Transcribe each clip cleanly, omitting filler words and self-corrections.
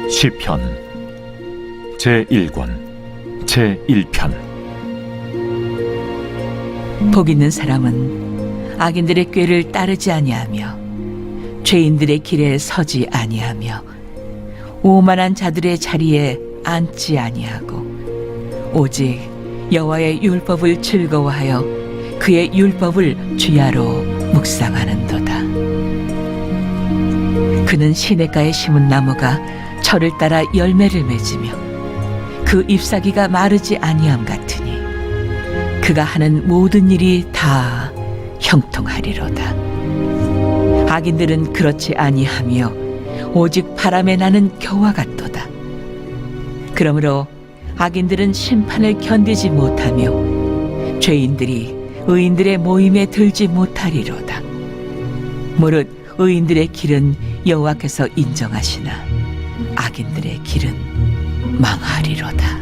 시편 제1권 제1편. 복 있는 사람은 악인들의 꾀를 따르지 아니하며 죄인들의 길에 서지 아니하며 오만한 자들의 자리에 앉지 아니하고 오직 여호와의 율법을 즐거워하여 그의 율법을 주야로 묵상하는도다. 그는 시냇가에 심은 나무가 철을 따라 열매를 맺으며 그 잎사귀가 마르지 아니함 같으니 그가 하는 모든 일이 다 형통하리로다. 악인들은 그렇지 아니하며 오직 바람에 나는 겨와 같도다. 그러므로 악인들은 심판을 견디지 못하며 죄인들이 의인들의 모임에 들지 못하리로다. 무릇 의인들의 길은 여호와께서 인정하시나 악인들의 길은 망하리로다.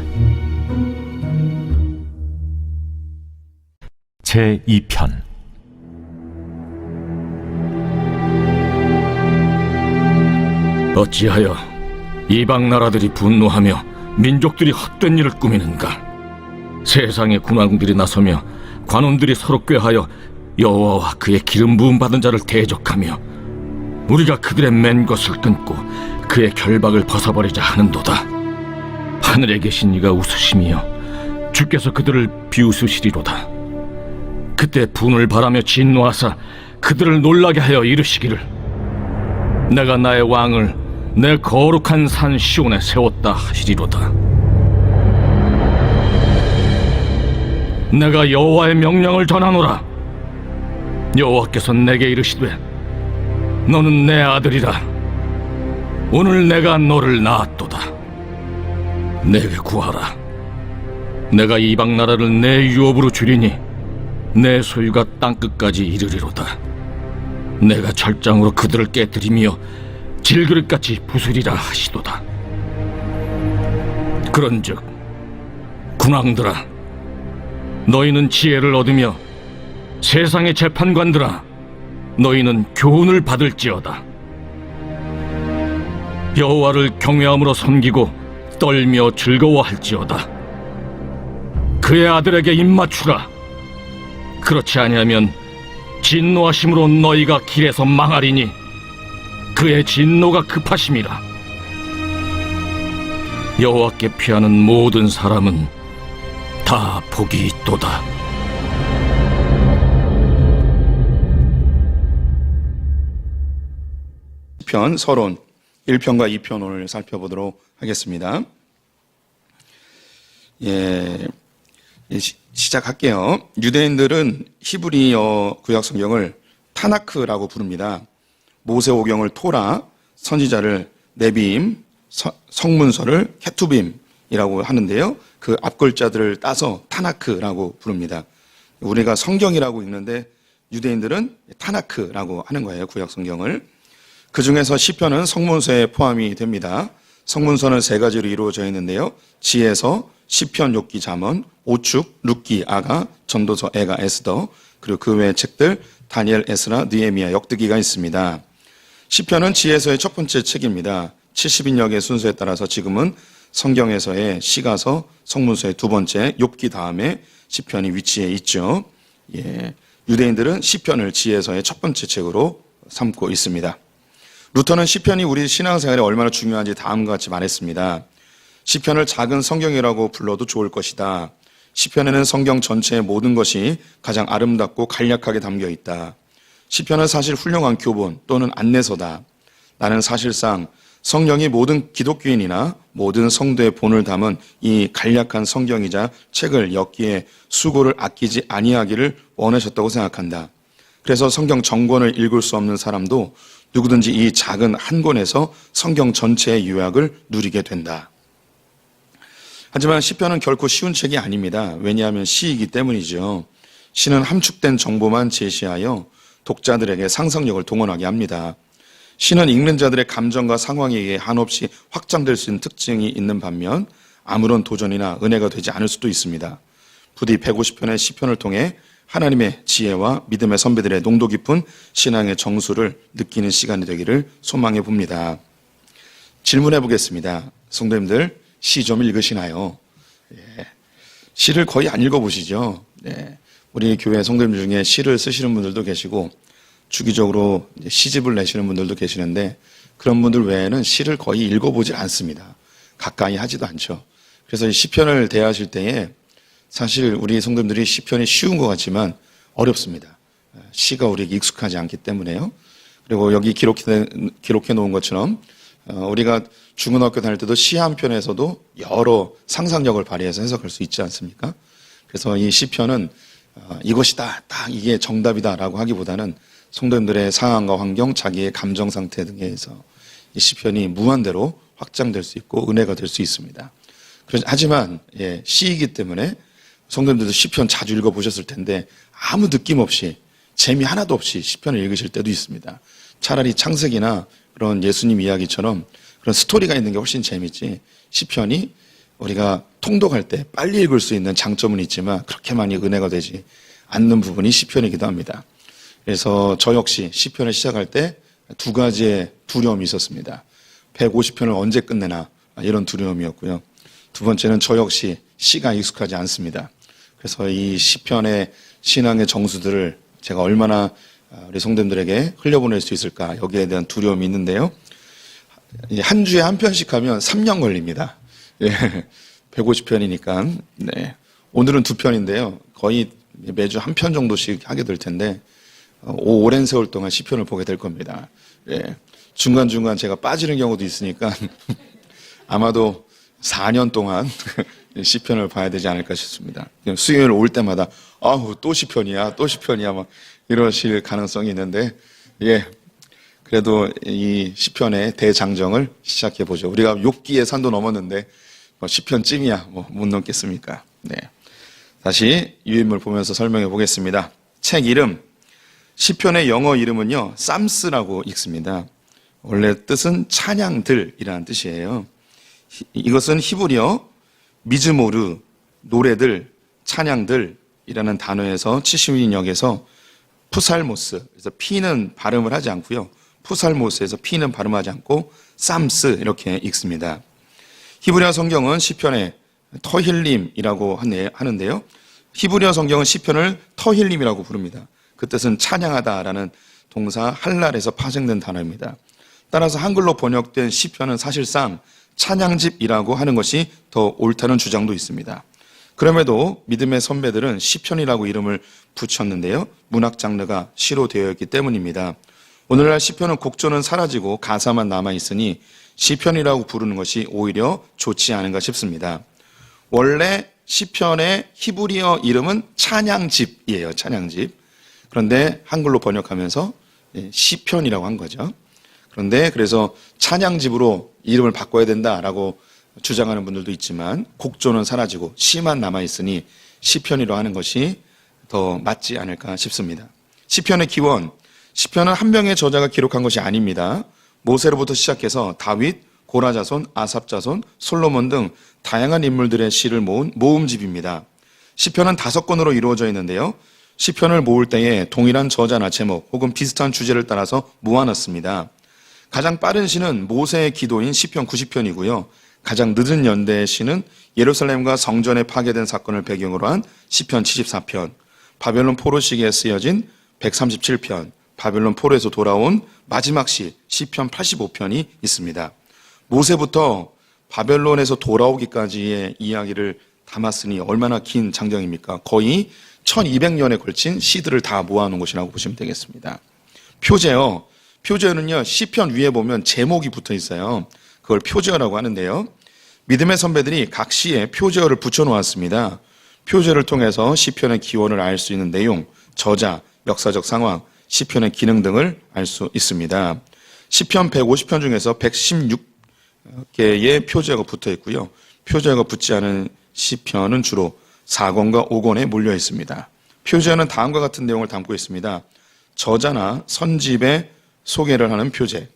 제2편. 어찌하여 이방 나라들이 분노하며 민족들이 헛된 일을 꾸미는가? 세상의 군왕들이 나서며 관원들이 서로 꾀하여 여호와와 그의 기름 부음 받은 자를 대적하며 우리가 그들의 맨 것을 끊고 그의 결박을 벗어버리자 하는도다. 하늘에 계신 이가 웃으시며 주께서 그들을 비웃으시리로다. 그때 분을 바라며 진노하사 그들을 놀라게 하여 이르시기를 내가 나의 왕을 내 거룩한 산 시온에 세웠다 하시리로다. 내가 여호와의 명령을 전하노라. 여호와께서 내게 이르시되 너는 내 아들이라. 오늘 내가 너를 낳았도다. 내게 구하라. 내가 이방 나라를 내 유업으로 주리니 내 소유가 땅끝까지 이르리로다. 내가 절장으로 그들을 깨뜨리며 질그릇같이 부수리라 하시도다. 그런즉 군왕들아, 너희는 지혜를 얻으며 세상의 재판관들아, 너희는 교훈을 받을지어다. 여호와를 경외함으로 섬기고 떨며 즐거워할지어다. 그의 아들에게 입맞추라. 그렇지 아니하면 진노하심으로 너희가 길에서 망하리니 그의 진노가 급하심이라. 여호와께 피하는 모든 사람은 다 복이 있도다. 편 서론 1편과 2편 오늘 살펴보도록 하겠습니다. 시작할게요. 유대인들은 히브리어 구약 성경을 타나크라고 부릅니다. 모세오경을 토라, 선지자를 네비임, 성문서를 케투빔이라고 하는데요. 그 앞글자들을 따서 타나크라고 부릅니다. 우리가 성경이라고 읽는데 유대인들은 타나크라고 하는 거예요. 구약 성경을. 그 중에서 시편은 성문서에 포함이 됩니다. 성문서는 세 가지로 이루어져 있는데요. 지혜서, 시편, 욥기, 잠언, 오축, 룻기, 아가, 전도서, 에가, 에스더, 그리고 그 외의 책들 다니엘, 에스라, 느헤미야, 역드기가 있습니다. 시편은 지혜서의 첫 번째 책입니다. 70인역의 순서에 따라서 지금은 성경에서의 시가서, 성문서의 두 번째, 욥기 다음에 시편이 위치해 있죠. 유대인들은 시편을 지혜서의 첫 번째 책으로 삼고 있습니다. 루터는 시편이 우리 신앙생활에 얼마나 중요한지 다음과 같이 말했습니다. 시편을 작은 성경이라고 불러도 좋을 것이다. 시편에는 성경 전체의 모든 것이 가장 아름답고 간략하게 담겨 있다. 시편은 사실 훌륭한 교본 또는 안내서다. 나는 사실상 성령이 모든 기독교인이나 모든 성도의 본을 담은 이 간략한 성경이자 책을 엮기에 수고를 아끼지 아니하기를 원하셨다고 생각한다. 그래서 성경 전권을 읽을 수 없는 사람도 누구든지 이 작은 한 권에서 성경 전체의 요약을 누리게 된다. 하지만 시편은 결코 쉬운 책이 아닙니다. 왜냐하면 시이기 때문이죠. 시는 함축된 정보만 제시하여 독자들에게 상상력을 동원하게 합니다. 시는 읽는 자들의 감정과 상황에 의해 한없이 확장될 수 있는 특징이 있는 반면 아무런 도전이나 은혜가 되지 않을 수도 있습니다. 부디 150편의 시편을 통해 하나님의 지혜와 믿음의 선배들의 농도 깊은 신앙의 정수를 느끼는 시간이 되기를 소망해 봅니다. 질문해 보겠습니다. 성도님들 시 좀 읽으시나요? 예. 시를 거의 안 읽어보시죠? 네. 우리 교회 성도님들 중에 시를 쓰시는 분들도 계시고 주기적으로 시집을 내시는 분들도 계시는데 그런 분들 외에는 시를 거의 읽어보질 않습니다. 가까이 하지도 않죠. 그래서 이 시편을 대하실 때에 사실 우리 성도님들이 시편이 쉬운 것 같지만 어렵습니다. 시가 우리에게 익숙하지 않기 때문에요. 그리고 여기 기록해 놓은 것처럼 우리가 중고등학교 다닐 때도 시 한 편에서도 여러 상상력을 발휘해서 해석할 수 있지 않습니까? 그래서 이 시편은 이것이다, 딱 이게 정답이다라고 하기보다는 성도님들의 상황과 환경, 자기의 감정 상태 등에 의해서 이 시편이 무한대로 확장될 수 있고 은혜가 될 수 있습니다. 하지만 시이기 때문에 성도님들도 시편 자주 읽어보셨을 텐데 아무 느낌 없이 재미 하나도 없이 시편을 읽으실 때도 있습니다. 차라리 창세기나 그런 예수님 이야기처럼 그런 스토리가 있는 게 훨씬 재밌지 시편이 우리가 통독할 때 빨리 읽을 수 있는 장점은 있지만 그렇게 많이 은혜가 되지 않는 부분이 시편이기도 합니다. 그래서 저 역시 시편을 시작할 때 두 가지의 두려움이 있었습니다. 150편을 언제 끝내나 이런 두려움이었고요. 두 번째는 저 역시 시가 익숙하지 않습니다. 그래서 이 시편의 신앙의 정수들을 제가 얼마나 우리 성도님들에게 흘려보낼 수 있을까 여기에 대한 두려움이 있는데요. 한 주에 한 편씩 하면 3년 걸립니다. 150편이니까. 네. 오늘은 2편인데요. 거의 매주 한 편 정도씩 하게 될 텐데 오랜 세월 동안 시편을 보게 될 겁니다. 중간중간 제가 빠지는 경우도 있으니까 아마도 4년 동안 시편을 봐야 되지 않을까 싶습니다. 수요일 올 때마다 아우 또 시편이야 막 이러실 가능성이 있는데 그래도 이 시편의 대장정을 시작해 보죠. 우리가 욥기의 산도 넘었는데 시편쯤이야 못 넘겠습니까? 네. 다시 유인물 보면서 설명해 보겠습니다. 책 이름 시편의 영어 이름은요 쌈스라고 읽습니다. 원래 뜻은 찬양들이라는 뜻이에요. 이것은 히브리어 미즈모르 노래들 찬양들이라는 단어에서 70인역에서 푸살모스 그래서 피는 발음을 하지 않고요. 푸살모스에서 피는 발음하지 않고 쌈스 이렇게 읽습니다. 히브리어 성경은 시편의 터힐림이라고 하는데요. 히브리어 성경은 시편을 터힐림이라고 부릅니다. 그 뜻은 찬양하다라는 동사 할랄에서 파생된 단어입니다. 따라서 한글로 번역된 시편은 사실상 찬양집이라고 하는 것이 더 옳다는 주장도 있습니다. 그럼에도 믿음의 선배들은 시편이라고 이름을 붙였는데요. 문학 장르가 시로 되어 있기 때문입니다. 오늘날 시편은 곡조는 사라지고 가사만 남아있으니 시편이라고 부르는 것이 오히려 좋지 않은가 싶습니다. 원래 시편의 히브리어 이름은 찬양집이에요. 찬양집. 그런데 한글로 번역하면서 시편이라고 한 거죠. 그런데 그래서 찬양집으로 이름을 바꿔야 된다라고 주장하는 분들도 있지만 곡조는 사라지고 시만 남아있으니 시편이라고 하는 것이 더 맞지 않을까 싶습니다. 시편의 기원, 시편은 한 명의 저자가 기록한 것이 아닙니다. 모세로부터 시작해서 다윗, 고라자손, 아삽자손, 솔로몬 등 다양한 인물들의 시를 모은 모음집입니다. 시편은 5권으로 이루어져 있는데요. 시편을 모을 때에 동일한 저자나 제목 혹은 비슷한 주제를 따라서 모아놨습니다. 가장 빠른 시는 모세의 기도인 시편 90편이고요. 가장 늦은 연대의 시는 예루살렘과 성전에 파괴된 사건을 배경으로 한 시편 74편, 바벨론 포로 시기에 쓰여진 137편, 바벨론 포로에서 돌아온 마지막 시 시편 85편이 있습니다. 모세부터 바벨론에서 돌아오기까지의 이야기를 담았으니 얼마나 긴 장정입니까? 거의 1200년에 걸친 시들을 다 모아놓은 것이라고 보시면 되겠습니다. 표제어. 표제어는요, 시편 위에 보면 제목이 붙어 있어요. 그걸 표제어라고 하는데요. 믿음의 선배들이 각 시에 표제어를 붙여놓았습니다. 표제를 통해서 시편의 기원을 알 수 있는 내용, 저자, 역사적 상황, 시편의 기능 등을 알 수 있습니다. 시편 150편 중에서 116개의 표제어가 붙어 있고요. 표제어가 붙지 않은 시편은 주로 4권과 5권에 몰려 있습니다. 표제어는 다음과 같은 내용을 담고 있습니다. 저자나 선집의 소개를 하는 표제.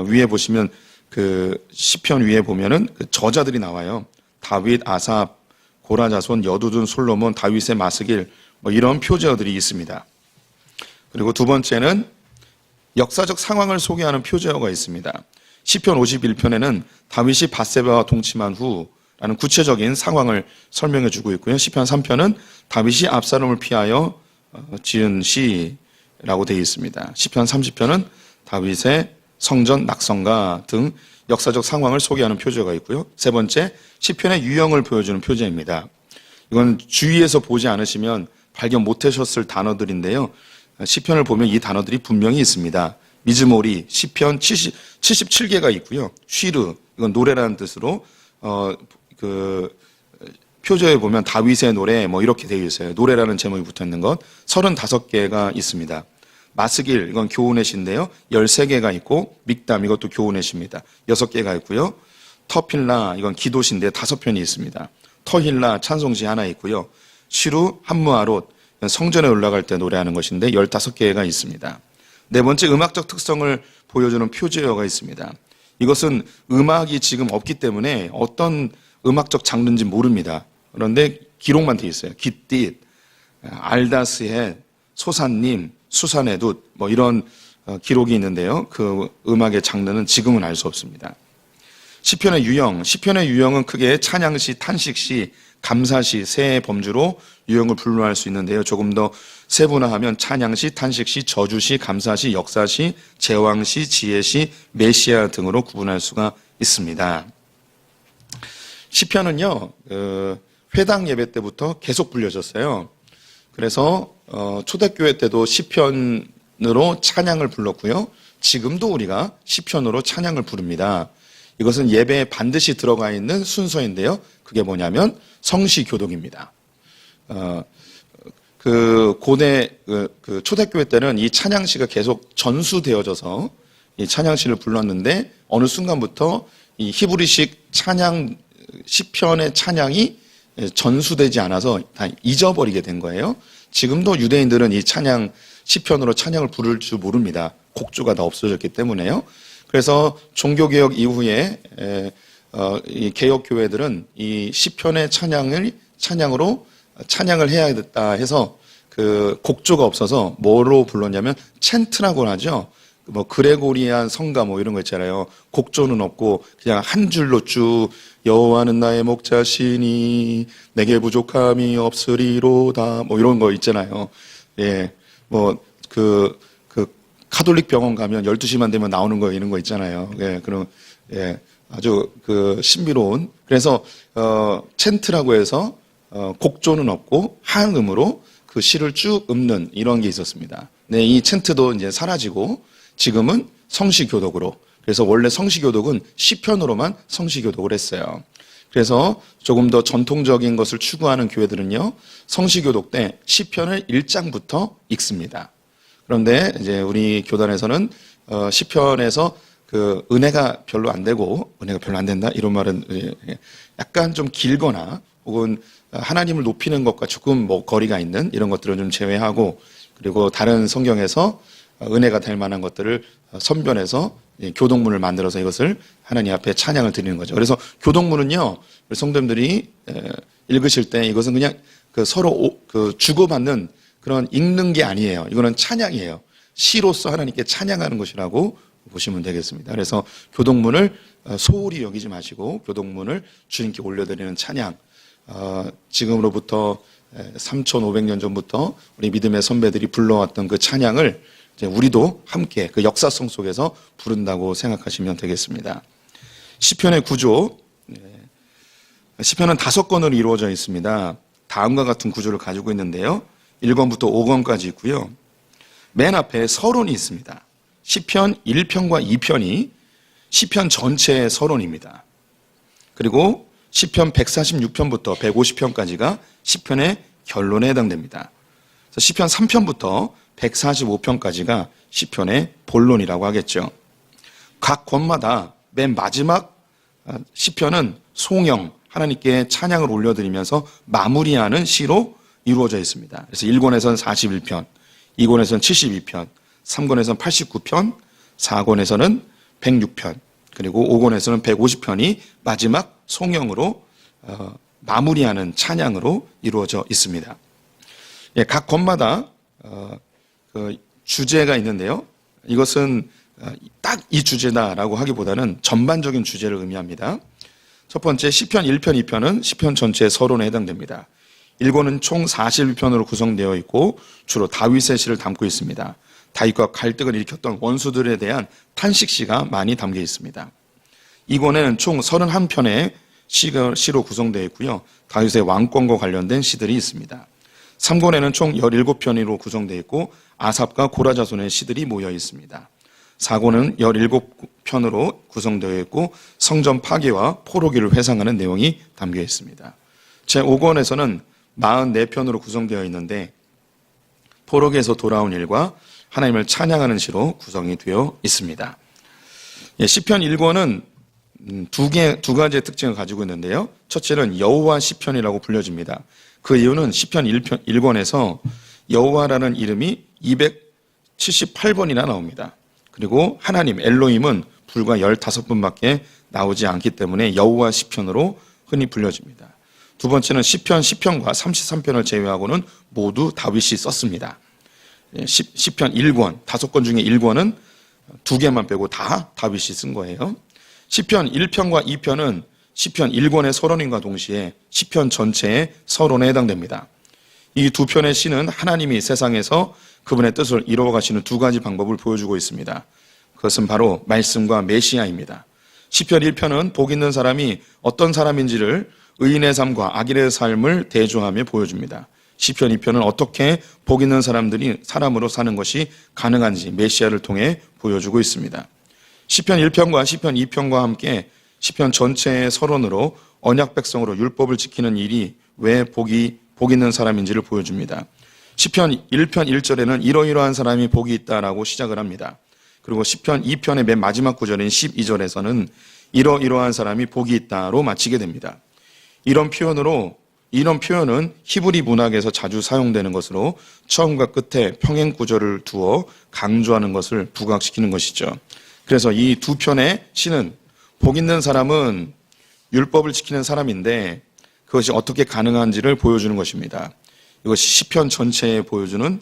위에 보시면 그 시편 위에 보면은 그 저자들이 나와요. 다윗, 아삽, 고라자손, 여두둔, 솔로몬, 다윗의 마스길 이런 표제어들이 있습니다. 그리고 두 번째는 역사적 상황을 소개하는 표제어가 있습니다. 시편 51편에는 다윗이 밧세바와 동침한 후라는 구체적인 상황을 설명해 주고 있고요. 시편 3편은 다윗이 압살롬을 피하여 지은 시라고 되어 있습니다. 시편 30편은 다윗의 성전 낙성가 등 역사적 상황을 소개하는 표제가 있고요. 세 번째, 시편의 유형을 보여주는 표제입니다. 이건 주위에서 보지 않으시면 발견 못하셨을 단어들인데요. 시편을 보면 이 단어들이 분명히 있습니다. 미즈모리, 시편 77개가 있고요. 쉬르, 이건 노래라는 뜻으로 표제에 보면 다윗의 노래 뭐 이렇게 되어 있어요. 노래라는 제목이 붙어 있는 것 35개가 있습니다. 마스길, 이건 교훈의 시인데요. 13개가 있고, 믹담, 이것도 교훈의 시입니다. 6개가 있고요. 터필라, 이건 기도시인데 5편이 있습니다. 터힐라, 찬송시 하나 있고요. 시루, 함무아롯, 성전에 올라갈 때 노래하는 것인데 15개가 있습니다. 네 번째, 음악적 특성을 보여주는 표제어가 있습니다. 이것은 음악이 지금 없기 때문에 어떤 음악적 장르인지 모릅니다. 그런데 기록만 되어 있어요. 깃딧, 알다스의, 소산님, 수산에둡 뭐 이런 기록이 있는데요. 그 음악의 장르는 지금은 알 수 없습니다. 시편의 유형, 시편의 유형은 크게 찬양시, 탄식시, 감사시 세 범주로 유형을 분류할 수 있는데요. 조금 더 세분화하면 찬양시, 탄식시, 저주시, 감사시, 역사시, 제왕시, 지혜시, 메시아 등으로 구분할 수가 있습니다. 시편은요, 회당 예배 때부터 계속 불려졌어요. 그래서 초대교회 때도 시편으로 찬양을 불렀고요. 지금도 우리가 시편으로 찬양을 부릅니다. 이것은 예배에 반드시 들어가 있는 순서인데요. 그게 뭐냐면 성시교독입니다. 고대 초대교회 때는 이 찬양시가 계속 전수되어져서 이 찬양시를 불렀는데 어느 순간부터 이 히브리식 찬양 시편의 찬양이 전수되지 않아서 다 잊어버리게 된 거예요. 지금도 유대인들은 이 찬양 시편으로 찬양을 부를 줄 모릅니다. 곡조가 다 없어졌기 때문에요. 그래서 종교개혁 이후에 이 개혁교회들은 이 시편의 찬양으로 찬양을 해야겠다 해서 그 곡조가 없어서 뭐로 불렀냐면 챈트라고 하죠. 뭐 그레고리안 성가 뭐 이런 거 있잖아요. 곡조는 없고 그냥 한 줄로 쭉 여호와는 나의 목자시니 내게 부족함이 없으리로다 뭐 이런 거 있잖아요. 예, 뭐 카톨릭 병원 가면 12시만 되면 나오는 거 이런 거 있잖아요. 예, 그럼 예, 아주 신비로운. 그래서 챈트라고 해서 곡조는 없고 한음으로 그 시를 쭉 읊는 이런 게 있었습니다. 네, 이 챈트도 이제 사라지고 지금은 성시교독으로. 그래서 원래 성시교독은 시편으로만 성시교독을 했어요. 그래서 조금 더 전통적인 것을 추구하는 교회들은요, 성시교독 때 시편을 1장부터 읽습니다. 그런데 이제 우리 교단에서는 시편에서 그 은혜가 별로 안 되고 은혜가 별로 안 된다 이런 말은 약간 좀 길거나 혹은 하나님을 높이는 것과 조금 뭐 거리가 있는 이런 것들을 좀 제외하고 그리고 다른 성경에서 은혜가 될 만한 것들을 선변해서 교독문을 만들어서 이것을 하나님 앞에 찬양을 드리는 거죠. 그래서 교독문은요, 우리 성도님들이 읽으실 때 이것은 그냥 서로 주고받는 그런 읽는 게 아니에요. 이거는 찬양이에요. 시로서 하나님께 찬양하는 것이라고 보시면 되겠습니다. 그래서 교독문을 소홀히 여기지 마시고 교독문을 주님께 올려드리는 찬양. 지금으로부터 3,500년 전부터 우리 믿음의 선배들이 불러왔던 그 찬양을 이제 우리도 함께 그 역사성 속에서 부른다고 생각하시면 되겠습니다. 시편의 구조. 시편은 5권으로 이루어져 있습니다. 다음과 같은 구조를 가지고 있는데요. 1권부터 5권까지 있고요. 맨 앞에 서론이 있습니다. 시편 1편과 2편이 시편 전체의 서론입니다. 그리고 시편 146편부터 150편까지가 시편의 결론에 해당됩니다. 그래서 시편 3편부터 145편까지가 시편의 본론이라고 하겠죠. 각 권마다 맨 마지막 시편은 송영, 하나님께 찬양을 올려드리면서 마무리하는 시로 이루어져 있습니다. 그래서 1권에서는 41편, 2권에서는 72편, 3권에서는 89편, 4권에서는 106편, 그리고 5권에서는 150편이 마지막 송영으로 마무리하는 찬양으로 이루어져 있습니다. 각 권마다 주제가 있는데요. 이것은 딱 이 주제다라고 하기보다는 전반적인 주제를 의미합니다. 첫 번째 시편 1편, 2편은 시편 전체의 서론에 해당됩니다. 1권은 총 41편으로 구성되어 있고 주로 다윗의 시를 담고 있습니다. 다윗과 갈등을 일으켰던 원수들에 대한 탄식시가 많이 담겨 있습니다. 2권에는 총 31편의 시로 구성되어 있고요. 다윗의 왕권과 관련된 시들이 있습니다. 3권에는 총 17편으로 구성되어 있고 아삽과 고라 자손의 시들이 모여 있습니다. 4권은 17편으로 구성되어 있고 성전 파괴와 포로기를 회상하는 내용이 담겨 있습니다. 제5권에서는 44편으로 구성되어 있는데 포로기에서 돌아온 일과 하나님을 찬양하는 시로 구성이 되어 있습니다. 시편 1권은 두 가지의 특징을 가지고 있는데요. 첫째는 여호와 시편이라고 불려집니다. 그 이유는 시편 1권에서 여호와라는 이름이 278번이나 나옵니다. 그리고 하나님 엘로힘은 불과 15분밖에 나오지 않기 때문에 여호와 시편으로 흔히 불려집니다. 두 번째는 시편 10편과 33편을 제외하고는 모두 다윗이 썼습니다. 시편 1권, 5권 중에 1권은 2개만 빼고 다 다윗이 쓴 거예요. 시편 1편과 2편은 시편 1권의 서론인과 동시에 시편 전체의 서론에 해당됩니다. 이 두 편의 시는 하나님이 세상에서 그분의 뜻을 이루어 가시는 두 가지 방법을 보여주고 있습니다. 그것은 바로 말씀과 메시아입니다. 시편 1편은 복 있는 사람이 어떤 사람인지를 의인의 삶과 악인의 삶을 대조하며 보여줍니다. 시편 2편은 어떻게 복 있는 사람으로 사는 것이 가능한지 메시아를 통해 보여주고 있습니다. 시편 1편과 시편 2편과 함께 시편 전체의 서론으로 언약 백성으로 율법을 지키는 일이 왜 복 있는 사람인지를 보여줍니다. 시편 1편 1절에는 이러이러한 사람이 복이 있다라고 시작을 합니다. 그리고 시편 2편의 맨 마지막 구절인 12절에서는 이러이러한 사람이 복이 있다로 마치게 됩니다. 이런 표현은 히브리 문학에서 자주 사용되는 것으로 처음과 끝에 평행 구절을 두어 강조하는 것을 부각시키는 것이죠. 그래서 이 두 편의 시는 복 있는 사람은 율법을 지키는 사람인데 그것이 어떻게 가능한지를 보여주는 것입니다. 이것이 시편 전체를 보여주는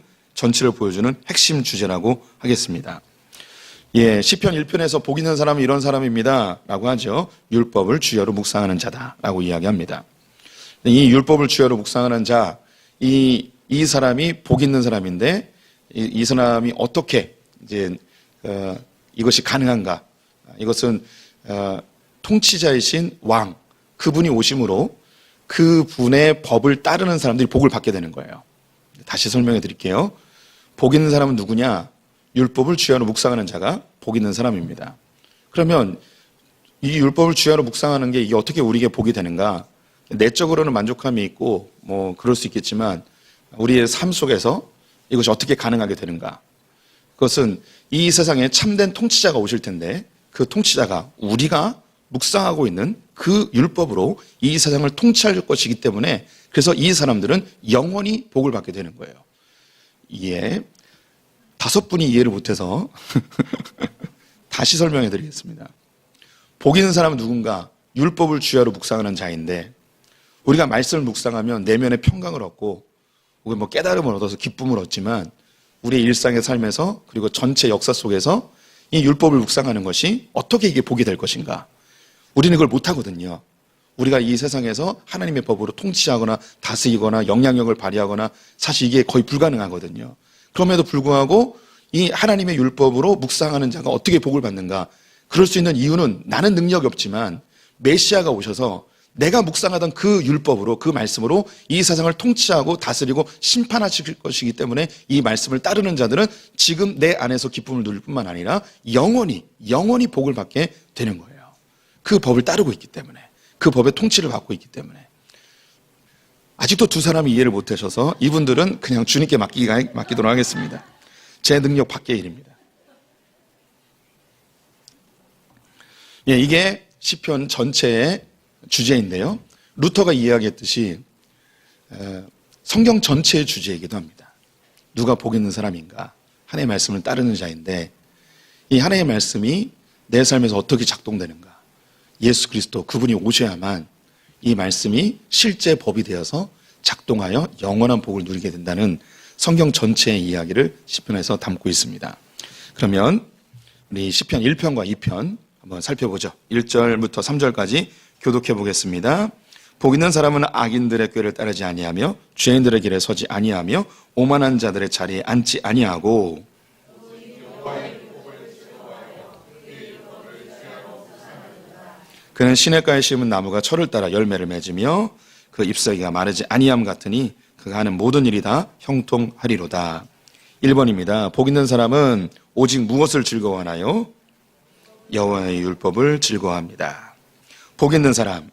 핵심 주제라고 하겠습니다. 시편 1편에서 복 있는 사람은 이런 사람입니다 라고 하죠. 율법을 주야로 묵상하는 자다라고 이야기합니다. 이 율법을 주야로 묵상하는 자, 이 사람이 복 있는 사람인데 이 사람이 어떻게 이것이 가능한가? 이것은 통치자이신 왕, 그분이 오심으로 그분의 법을 따르는 사람들이 복을 받게 되는 거예요. 다시 설명해 드릴게요. 복 있는 사람은 누구냐? 율법을 주야로 묵상하는 자가 복 있는 사람입니다. 그러면 이 율법을 주야로 묵상하는 게 이게 어떻게 우리에게 복이 되는가? 내적으로는 만족함이 있고 그럴 수 있겠지만 우리의 삶 속에서 이것이 어떻게 가능하게 되는가? 그것은 이 세상에 참된 통치자가 오실 텐데 그 통치자가 우리가 묵상하고 있는 그 율법으로 이 세상을 통치할 것이기 때문에 그래서 이 사람들은 영원히 복을 받게 되는 거예요. 5분이 이해를 못해서 다시 설명해 드리겠습니다. 복 있는 사람은 누군가? 율법을 주야로 묵상하는 자인데 우리가 말씀을 묵상하면 내면의 평강을 얻고 우리 깨달음을 얻어서 기쁨을 얻지만 우리의 일상의 삶에서 그리고 전체 역사 속에서 이 율법을 묵상하는 것이 어떻게 이게 복이 될 것인가? 우리는 그걸 못하거든요. 우리가 이 세상에서 하나님의 법으로 통치하거나 다스리거나 영향력을 발휘하거나 사실 이게 거의 불가능하거든요. 그럼에도 불구하고 이 하나님의 율법으로 묵상하는 자가 어떻게 복을 받는가? 그럴 수 있는 이유는 나는 능력이 없지만 메시아가 오셔서 내가 묵상하던 그 율법으로 그 말씀으로 이 세상을 통치하고 다스리고 심판하실 것이기 때문에 이 말씀을 따르는 자들은 지금 내 안에서 기쁨을 누릴 뿐만 아니라 영원히 복을 받게 되는 거예요. 그 법을 따르고 있기 때문에 그 법의 통치를 받고 있기 때문에 아직도 두 사람이 이해를 못하셔서 이분들은 그냥 주님께 맡기도록 하겠습니다. 제 능력 밖의 일입니다. 이게 시편 전체의 주제인데요. 루터가 이야기했듯이 성경 전체의 주제이기도 합니다. 누가 복 있는 사람인가? 하나님의 말씀을 따르는 자인데 이 하나님의 말씀이 내 삶에서 어떻게 작동되는가? 예수 그리스도 그분이 오셔야만 이 말씀이 실제 법이 되어서 작동하여 영원한 복을 누리게 된다는 성경 전체의 이야기를 시편에서 담고 있습니다. 그러면 우리 시편 1편과 2편 한번 살펴보죠. 1절부터 3절까지 교독해 보겠습니다. 복 있는 사람은 악인들의 꾀를 따르지 아니하며 죄인들의 길에 서지 아니하며 오만한 자들의 자리에 앉지 아니하고 그는 시냇가에 심은 나무가 철을 따라 열매를 맺으며 그 잎사귀가 마르지 아니함 같으니 그가 하는 모든 일이 다 형통하리로다. 1번입니다. 복 있는 사람은 오직 무엇을 즐거워하나요? 여호와의 율법을 즐거워합니다. 복 있는 사람.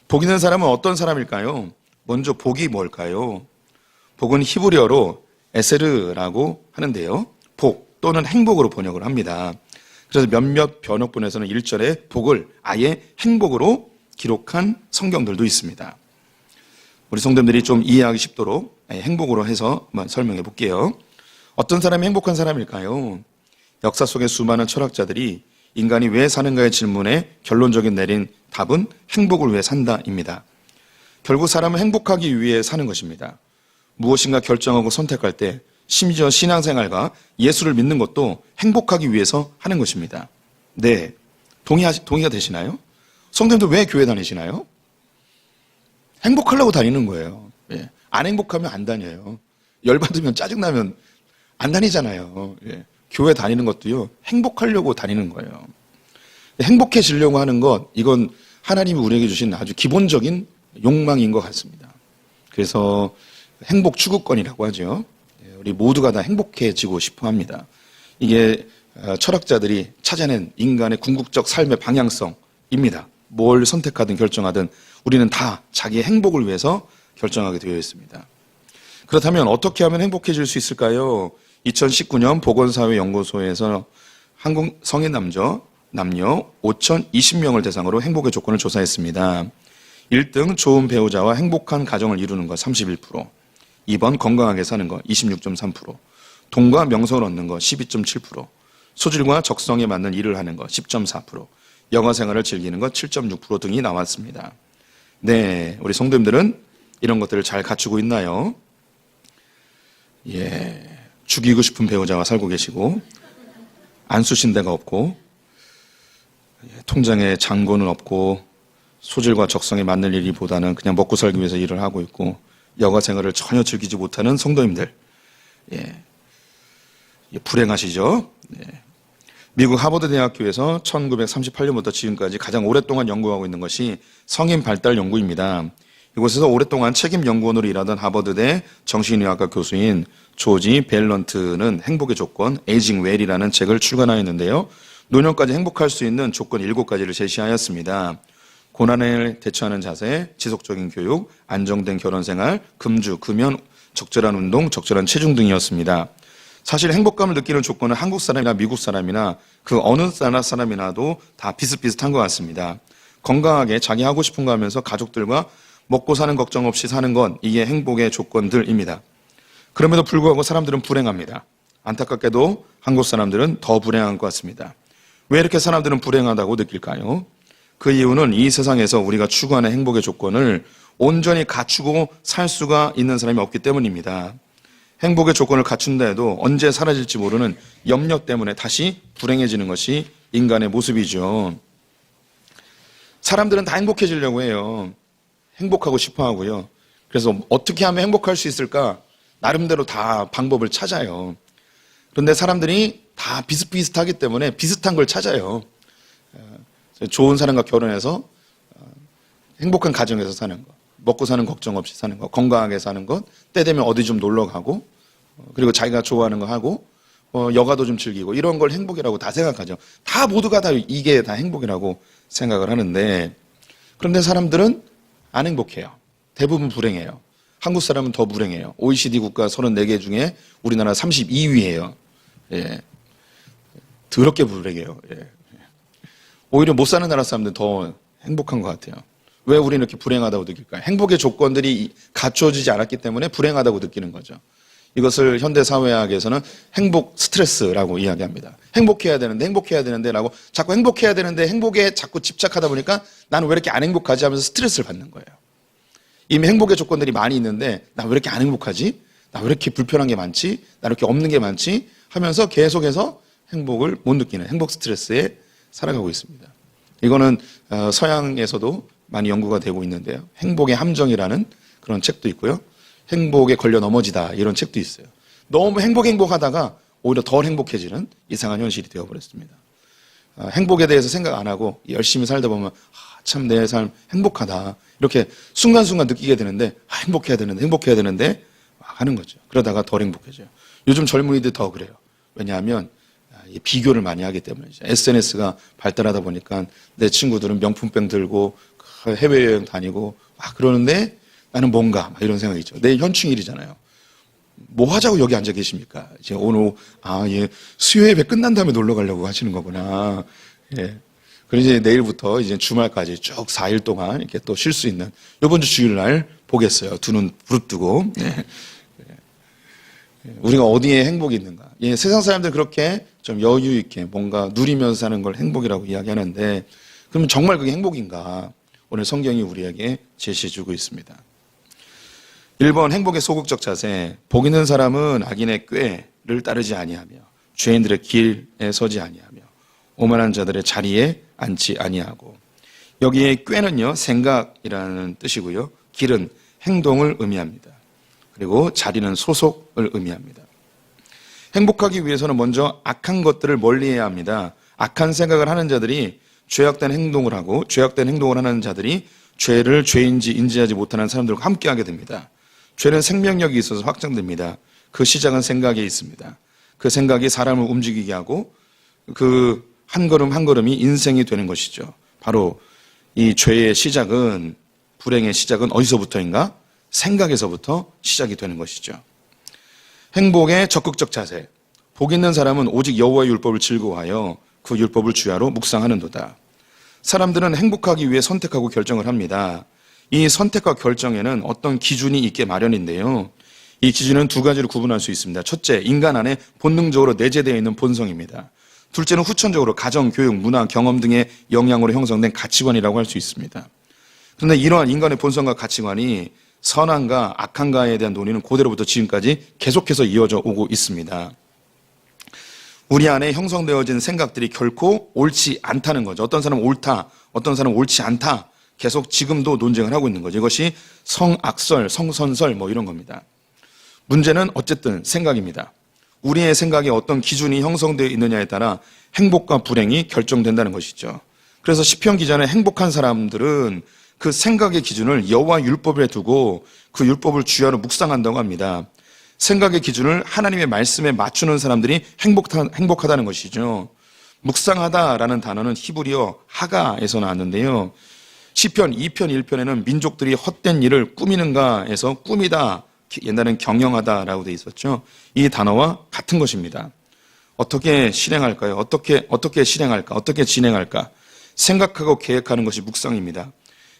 복 있는 사람은 어떤 사람일까요? 먼저 복이 뭘까요? 복은 히브리어로 에세르라고 하는데요. 복 또는 행복으로 번역을 합니다. 그래서 몇몇 번역본에서는 1절에 복을 아예 행복으로 기록한 성경들도 있습니다. 우리 성도님들이 좀 이해하기 쉽도록 행복으로 해서 한번 설명해 볼게요. 어떤 사람이 행복한 사람일까요? 역사 속의 수많은 철학자들이 인간이 왜 사는가의 질문에 결론적인 내린 답은 행복을 위해 산다입니다. 결국 사람은 행복하기 위해 사는 것입니다. 무엇인가 결정하고 선택할 때 심지어 신앙생활과 예수를 믿는 것도 행복하기 위해서 하는 것입니다. 네, 동의가 되시나요? 성도님들 왜 교회 다니시나요? 행복하려고 다니는 거예요. 예. 안 행복하면 안 다녀요. 열받으면 짜증나면 안 다니잖아요. 예. 교회 다니는 것도요, 행복하려고 다니는 거예요. 행복해지려고 하는 것, 이건 하나님이 우리에게 주신 아주 기본적인 욕망인 것 같습니다. 그래서 행복 추구권이라고 하죠. 우리 모두가 다 행복해지고 싶어 합니다. 이게 철학자들이 찾아낸 인간의 궁극적 삶의 방향성입니다. 뭘 선택하든 결정하든 우리는 다 자기의 행복을 위해서 결정하게 되어 있습니다. 그렇다면 어떻게 하면 행복해질 수 있을까요? 2019년 보건사회연구소에서 한국 성인 남녀 5,020명을 대상으로 행복의 조건을 조사했습니다. 1등 좋은 배우자와 행복한 가정을 이루는 것 31%, 2번 건강하게 사는 것 26.3%, 돈과 명성을 얻는 것 12.7%, 소질과 적성에 맞는 일을 하는 것 10.4%, 여가 생활을 즐기는 것 7.6% 등이 나왔습니다. 네, 우리 성도님들은 이런 것들을 잘 갖추고 있나요? 예, 죽이고 싶은 배우자와 살고 계시고 안 쓰신 데가 없고 통장에 잔고는 없고 소질과 적성에 맞는 일보다는 그냥 먹고 살기 위해서 일을 하고 있고 여가 생활을 전혀 즐기지 못하는 성도님들, 예, 불행하시죠? 예. 미국 하버드 대학교에서 1938년부터 지금까지 가장 오랫동안 연구하고 있는 것이 성인 발달 연구입니다. 이곳에서 오랫동안 책임 연구원으로 일하던 하버드대 정신의학과 교수인 조지 벨런트는 행복의 조건, 에이징 웰이라는 책을 출간하였는데요. 노년까지 행복할 수 있는 조건 7가지를 제시하였습니다. 고난을 대처하는 자세, 지속적인 교육, 안정된 결혼생활, 금주, 금연, 적절한 운동, 적절한 체중 등이었습니다. 사실 행복감을 느끼는 조건은 한국 사람이나 미국 사람이나 그 어느 나라 사람이나도 다 비슷비슷한 것 같습니다. 건강하게 자기 하고 싶은 거 하면서 가족들과 먹고 사는 걱정 없이 사는 건 이게 행복의 조건들입니다. 그럼에도 불구하고 사람들은 불행합니다. 안타깝게도 한국 사람들은 더 불행한 것 같습니다. 왜 이렇게 사람들은 불행하다고 느낄까요? 그 이유는 이 세상에서 우리가 추구하는 행복의 조건을 온전히 갖추고 살 수가 있는 사람이 없기 때문입니다. 행복의 조건을 갖춘다 해도 언제 사라질지 모르는 염려 때문에 다시 불행해지는 것이 인간의 모습이죠. 사람들은 다 행복해지려고 해요. 행복하고 싶어 하고요. 그래서 어떻게 하면 행복할 수 있을까? 나름대로 다 방법을 찾아요. 그런데 사람들이 다 비슷비슷하기 때문에 비슷한 걸 찾아요. 좋은 사람과 결혼해서 행복한 가정에서 사는 것, 먹고 사는 걱정 없이 사는 것, 건강하게 사는 것, 때 되면 어디 좀 놀러 가고, 그리고 자기가 좋아하는 거 하고, 여가도 좀 즐기고, 이런 걸 행복이라고 다 생각하죠. 다 모두가 다 이게 다 행복이라고 생각을 하는데, 그런데 사람들은 안 행복해요. 대부분 불행해요. 한국 사람은 더 불행해요. OECD 국가 34개 중에 우리나라 32위예요. 예. 더럽게 불행해요. 예. 오히려 못 사는 나라 사람들은 더 행복한 것 같아요. 왜 우리는 이렇게 불행하다고 느낄까요? 행복의 조건들이 갖춰지지 않았기 때문에 불행하다고 느끼는 거죠. 이것을 현대사회학에서는 행복 스트레스라고 이야기합니다. 행복해야 되는데 라고 자꾸 행복해야 되는데 행복에 자꾸 집착하다 보니까 나는 왜 이렇게 안 행복하지 하면서 스트레스를 받는 거예요. 이미 행복의 조건들이 많이 있는데 나 왜 이렇게 안 행복하지? 나 왜 이렇게 불편한 게 많지? 나 이렇게 없는 게 많지? 하면서 계속해서 행복을 못 느끼는 행복 스트레스에 살아가고 있습니다. 이거는 서양에서도 많이 연구가 되고 있는데요. 행복의 함정이라는 그런 책도 있고요. 행복에 걸려 넘어지다 이런 책도 있어요. 너무 행복하다가 오히려 덜 행복해지는 이상한 현실이 되어버렸습니다. 행복에 대해서 생각 안 하고 열심히 살다 보면 참 내 삶 행복하다 이렇게 순간순간 느끼게 되는데 행복해야 되는데 막 하는 거죠. 그러다가 덜 행복해져요. 요즘 젊은이들 더 그래요. 왜냐하면 비교를 많이 하기 때문이죠. SNS가 발달하다 보니까 내 친구들은 명품백 들고 해외여행 다니고 그러는데 나는 뭔가 이런 생각이 있죠. 내 현충일이잖아요. 뭐 하자고 여기 앉아 계십니까? 이제 오늘 수요 예배 끝난 다음에 놀러 가려고 하시는 거구나. 예. 그리고 이제 내일부터 이제 주말까지 쭉 4일 동안 이렇게 또 쉴 수 있는 이번 주 주일날 보겠어요. 두 눈 부릅뜨고. 예. 우리가 어디에 행복이 있는가? 세상 사람들 그렇게 좀 여유 있게 뭔가 누리면서 사는 걸 행복이라고 이야기하는데 그러면 정말 그게 행복인가? 오늘 성경이 우리에게 제시해주고 있습니다. 1번 행복의 소극적 자세. 복 있는 사람은 악인의 꾀를 따르지 아니하며 죄인들의 길에 서지 아니하며 오만한 자들의 자리에 앉지 아니하고. 여기에 꾀는요 생각이라는 뜻이고요. 길은 행동을 의미합니다. 그리고 자리는 소속을 의미합니다. 행복하기 위해서는 먼저 악한 것들을 멀리해야 합니다. 악한 생각을 하는 자들이 죄악된 행동을 하고 죄악된 행동을 하는 자들이 죄를 죄인지 인지하지 못하는 사람들과 함께하게 됩니다. 죄는 생명력이 있어서 확장됩니다. 그 시작은 생각에 있습니다. 그 생각이 사람을 움직이게 하고 그 한 걸음 한 걸음이 인생이 되는 것이죠. 바로 이 죄의 시작은 불행의 시작은 어디서부터인가? 생각에서부터 시작이 되는 것이죠. 행복의 적극적 자세. 복 있는 사람은 오직 여호와의 율법을 즐거워하여 그 율법을 주야로 묵상하는도다. 사람들은 행복하기 위해 선택하고 결정을 합니다. 이 선택과 결정에는 어떤 기준이 있게 마련인데요. 이 기준은 두 가지로 구분할 수 있습니다. 첫째, 인간 안에 본능적으로 내재되어 있는 본성입니다. 둘째는 후천적으로 가정, 교육, 문화, 경험 등의 영향으로 형성된 가치관이라고 할 수 있습니다. 그런데 이러한 인간의 본성과 가치관이 선한가 악한가에 대한 논의는 고대로부터 지금까지 계속해서 이어져 오고 있습니다. 우리 안에 형성되어진 생각들이 결코 옳지 않다는 거죠. 어떤 사람은 옳다, 어떤 사람은 옳지 않다. 계속 지금도 논쟁을 하고 있는 거죠. 이것이 성악설, 성선설 이런 겁니다. 문제는 어쨌든 생각입니다. 우리의 생각에 어떤 기준이 형성되어 있느냐에 따라 행복과 불행이 결정된다는 것이죠. 그래서 시편 기자는 행복한 사람들은 그 생각의 기준을 여호와 율법에 두고 그 율법을 주야로 묵상한다고 합니다. 생각의 기준을 하나님의 말씀에 맞추는 사람들이 행복하다는 것이죠. 묵상하다라는 단어는 히브리어 하가에서 나왔는데요. 시편 2편 1편에는 민족들이 헛된 일을 꾸미는가에서 꾸미다, 옛날엔 경영하다라고 돼 있었죠. 이 단어와 같은 것입니다. 어떻게 실행할까요? 어떻게 실행할까? 어떻게 진행할까? 생각하고 계획하는 것이 묵상입니다.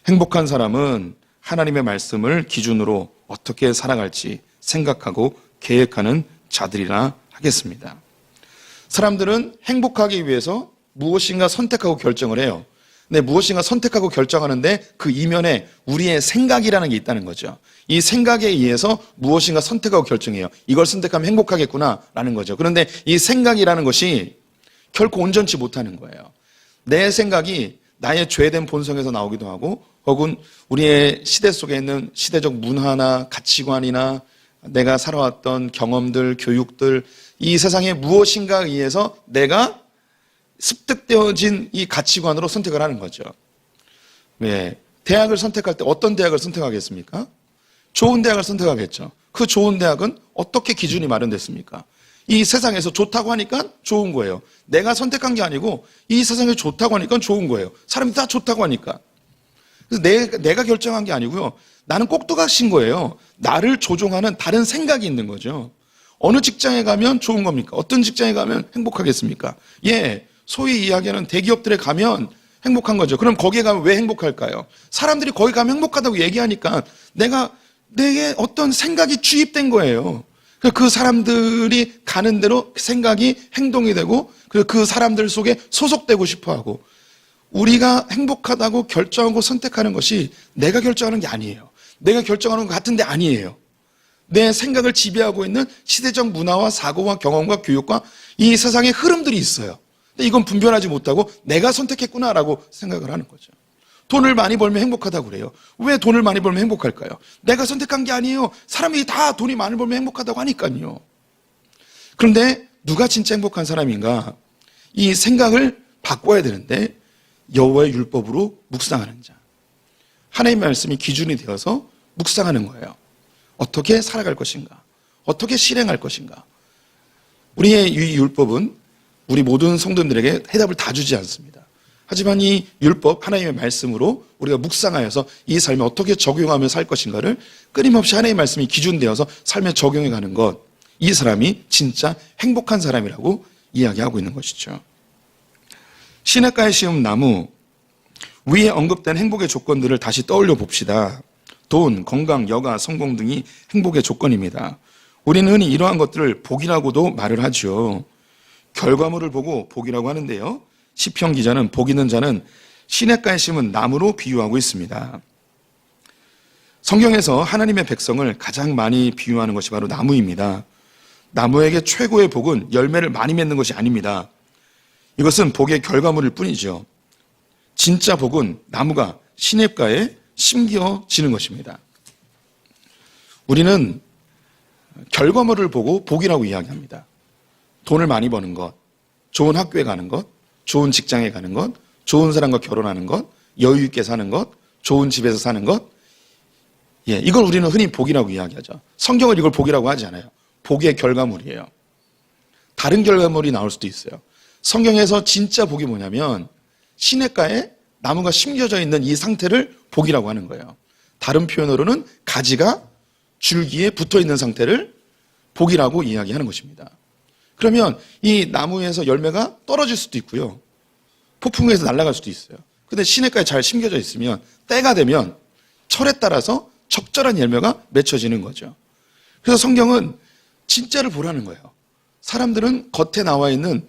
행복한 사람은 하나님의 말씀을 기준으로 어떻게 살아갈지 생각하고 계획하는 자들이라 하겠습니다. 사람들은 행복하기 위해서 무엇인가 선택하고 결정을 해요. 근데 무엇인가 선택하고 결정하는데 그 이면에 우리의 생각이라는 게 있다는 거죠. 이 생각에 의해서 무엇인가 선택하고 결정해요. 이걸 선택하면 행복하겠구나라는 거죠. 그런데 이 생각이라는 것이 결코 온전치 못하는 거예요. 내 생각이 나의 죄된 본성에서 나오기도 하고 혹은 우리의 시대 속에 있는 시대적 문화나 가치관이나 내가 살아왔던 경험들, 교육들, 이 세상에 무엇인가에 의해서 내가 습득되어진 이 가치관으로 선택을 하는 거죠. 왜? 대학을 선택할 때 어떤 대학을 선택하겠습니까? 좋은 대학을 선택하겠죠. 그 좋은 대학은 어떻게 기준이 마련됐습니까? 이 세상에서 좋다고 하니까 좋은 거예요. 내가 선택한 게 아니고 이 세상에 좋다고 하니까 좋은 거예요. 사람이 다 좋다고 하니까. 그래서 내가 결정한 게 아니고요. 나는 꼭두각시인 거예요. 나를 조종하는 다른 생각이 있는 거죠. 어느 직장에 가면 좋은 겁니까? 어떤 직장에 가면 행복하겠습니까? 소위 이야기하는 대기업들에 가면 행복한 거죠. 그럼 거기에 가면 왜 행복할까요? 사람들이 거기 가면 행복하다고 얘기하니까 내게 어떤 생각이 주입된 거예요. 그 사람들이 가는 대로 생각이 행동이 되고 그 사람들 속에 소속되고 싶어 하고 우리가 행복하다고 결정하고 선택하는 것이 내가 결정하는 게 아니에요. 내가 결정하는 것 같은데 아니에요. 내 생각을 지배하고 있는 시대적 문화와 사고와 경험과 교육과 이 세상의 흐름들이 있어요. 근데 이건 분별하지 못하고 내가 선택했구나라고 생각을 하는 거죠. 돈을 많이 벌면 행복하다고 그래요. 왜 돈을 많이 벌면 행복할까요? 내가 선택한 게 아니에요. 사람이 다 돈이 많이 벌면 행복하다고 하니까요. 그런데 누가 진짜 행복한 사람인가? 이 생각을 바꿔야 되는데 여호와의 율법으로 묵상하는 자. 하나님의 말씀이 기준이 되어서 묵상하는 거예요. 어떻게 살아갈 것인가? 어떻게 실행할 것인가? 우리의 이 율법은 우리 모든 성도님들에게 해답을 다 주지 않습니다. 하지만 이 율법, 하나님의 말씀으로 우리가 묵상하여서 이 삶에 어떻게 적용하며 살 것인가를 끊임없이 하나님의 말씀이 기준되어서 삶에 적용해 가는 것, 이 사람이 진짜 행복한 사람이라고 이야기하고 있는 것이죠. 시냇가에 심은 나무, 위에 언급된 행복의 조건들을 다시 떠올려 봅시다. 돈, 건강, 여가, 성공 등이 행복의 조건입니다. 우리는 흔히 이러한 것들을 복이라고도 말을 하죠. 결과물을 보고 복이라고 하는데요. 시편 기자는 복 있는 자는 시냇가에 심은 나무로 비유하고 있습니다. 성경에서 하나님의 백성을 가장 많이 비유하는 것이 바로 나무입니다. 나무에게 최고의 복은 열매를 많이 맺는 것이 아닙니다. 이것은 복의 결과물일 뿐이죠. 진짜 복은 나무가 시냇가에 심겨지는 것입니다. 우리는 결과물을 보고 복이라고 이야기합니다. 돈을 많이 버는 것, 좋은 학교에 가는 것, 좋은 직장에 가는 것, 좋은 사람과 결혼하는 것, 여유 있게 사는 것, 좋은 집에서 사는 것. 이걸 우리는 흔히 복이라고 이야기하죠. 성경은 이걸 복이라고 하지 않아요. 복의 결과물이에요. 다른 결과물이 나올 수도 있어요. 성경에서 진짜 복이 뭐냐면 시냇가에 나무가 심겨져 있는 이 상태를 복이라고 하는 거예요. 다른 표현으로는 가지가 줄기에 붙어 있는 상태를 복이라고 이야기하는 것입니다. 그러면 이 나무에서 열매가 떨어질 수도 있고요. 폭풍에서 날아갈 수도 있어요. 근데 시냇가에 잘 심겨져 있으면 때가 되면 철에 따라서 적절한 열매가 맺혀지는 거죠. 그래서 성경은 진짜를 보라는 거예요. 사람들은 겉에 나와 있는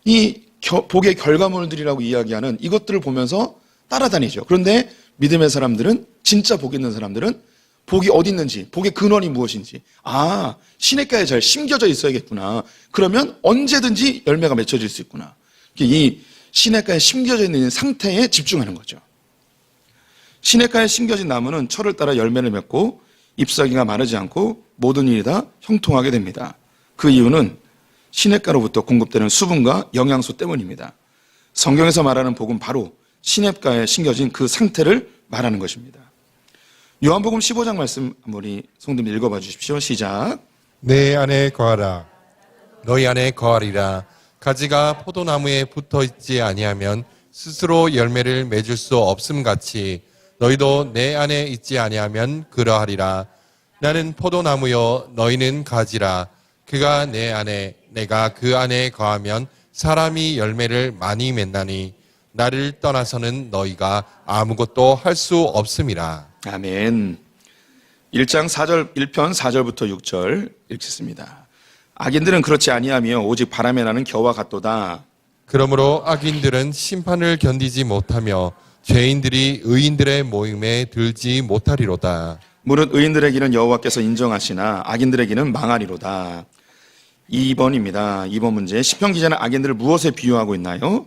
이 복의 결과물들이라고 이야기하는 이것들을 보면서 따라다니죠. 그런데 믿음의 사람들은, 진짜 복 있는 사람들은 복이 어디 있는지, 복의 근원이 무엇인지, 시냇가에 잘 심겨져 있어야겠구나. 그러면 언제든지 열매가 맺혀질 수 있구나. 이 시냇가에 심겨져 있는 상태에 집중하는 거죠. 시냇가에 심겨진 나무는 철을 따라 열매를 맺고 잎사귀가 마르지 않고 모든 일이 다 형통하게 됩니다. 그 이유는 시냇가로부터 공급되는 수분과 영양소 때문입니다. 성경에서 말하는 복은 바로 시냇가에 심겨진 그 상태를 말하는 것입니다. 요한복음 15장 말씀 우리 성도님 읽어봐 주십시오. 시작. 내 안에 거하라. 너희 안에 거하리라. 가지가 포도나무에 붙어 있지 아니하면 스스로 열매를 맺을 수 없음 같이 너희도 내 안에 있지 아니하면 그러하리라. 나는 포도나무요 너희는 가지라. 그가 내 안에 내가 그 안에 거하면 사람이 열매를 많이 맺나니 나를 떠나서는 너희가 아무것도 할 수 없음이라. 아멘. 1장 1편 4절부터 6절 읽겠습니다. 악인들은 그렇지 아니하며 오직 바람에 나는 겨와 같도다. 그러므로 악인들은 심판을 견디지 못하며 죄인들이 의인들의 모임에 들지 못하리로다. 무릇 의인들의 길은 여호와께서 인정하시나 악인들의 길은 망하리로다. 2번입니다. 2번 문제. 시편 기자는 악인들을 무엇에 비유하고 있나요?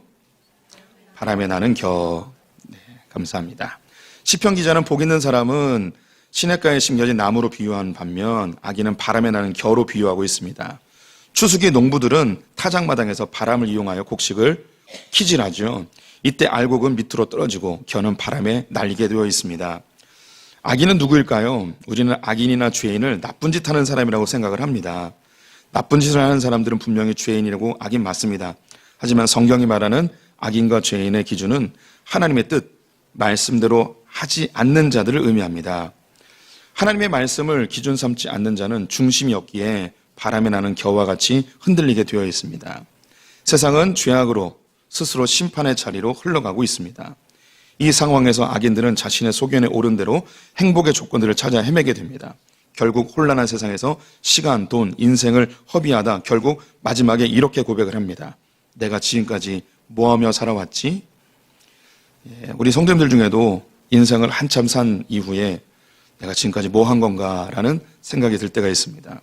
바람에 나는 겨. 네, 감사합니다. 시편 기자는 복 있는 사람은 시냇가에 심겨진 나무로 비유한 반면 악인은 바람에 나는 겨로 비유하고 있습니다. 추수기 농부들은 타작마당에서 바람을 이용하여 곡식을 키질하죠. 이때 알곡은 밑으로 떨어지고 겨는 바람에 날리게 되어 있습니다. 악인은 누구일까요? 우리는 악인이나 죄인을 나쁜 짓 하는 사람이라고 생각을 합니다. 나쁜 짓을 하는 사람들은 분명히 죄인이라고 악인 맞습니다. 하지만 성경이 말하는 악인과 죄인의 기준은 하나님의 뜻, 말씀대로 하지 않는 자들을 의미합니다. 하나님의 말씀을 기준 삼지 않는 자는 중심이 없기에 바람에 나는 겨와 같이 흔들리게 되어 있습니다. 세상은 죄악으로 스스로 심판의 자리로 흘러가고 있습니다. 이 상황에서 악인들은 자신의 소견에 오른 대로 행복의 조건들을 찾아 헤매게 됩니다. 결국 혼란한 세상에서 시간, 돈, 인생을 허비하다 결국 마지막에 이렇게 고백을 합니다. 내가 지금까지 뭐하며 살아왔지? 우리 성도님들 중에도 인생을 한참 산 이후에 내가 지금까지 뭐 한 건가라는 생각이 들 때가 있습니다.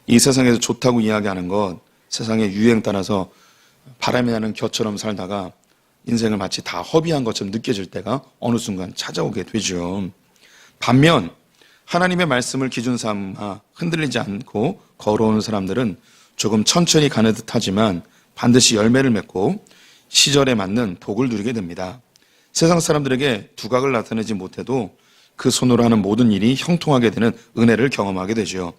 이 세상에서 좋다고 이야기하는 것, 세상의 유행 따라서 바람이 나는 겨처럼 살다가 인생을 마치 다 허비한 것처럼 느껴질 때가 어느 순간 찾아오게 되죠. 반면 하나님의 말씀을 기준 삼아 흔들리지 않고 걸어오는 사람들은 조금 천천히 가는 듯하지만 반드시 열매를 맺고 시절에 맞는 복을 누리게 됩니다. 세상 사람들에게 두각을 나타내지 못해도 그 손으로 하는 모든 일이 형통하게 되는 은혜를 경험하게 되죠.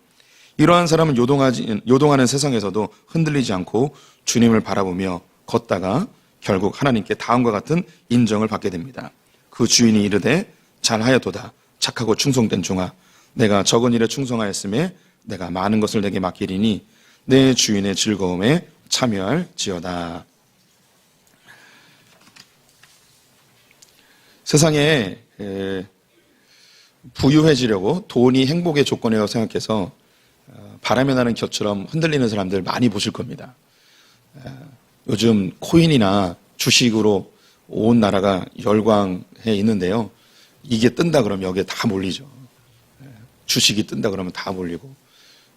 이러한 사람은 요동하는 세상에서도 흔들리지 않고 주님을 바라보며 걷다가 결국 하나님께 다음과 같은 인정을 받게 됩니다. 그 주인이 이르되 잘하였도다 착하고 충성된 종아, 내가 적은 일에 충성하였음에 내가 많은 것을 내게 맡기리니 내 주인의 즐거움에 참여할지어다. 세상에 부유해지려고 돈이 행복의 조건이라고 생각해서 바람에 나는 곁처럼 흔들리는 사람들 많이 보실 겁니다. 요즘 코인이나 주식으로 온 나라가 열광해 있는데요. 이게 뜬다 그러면 여기에 다 몰리죠. 주식이 뜬다 그러면 다 몰리고,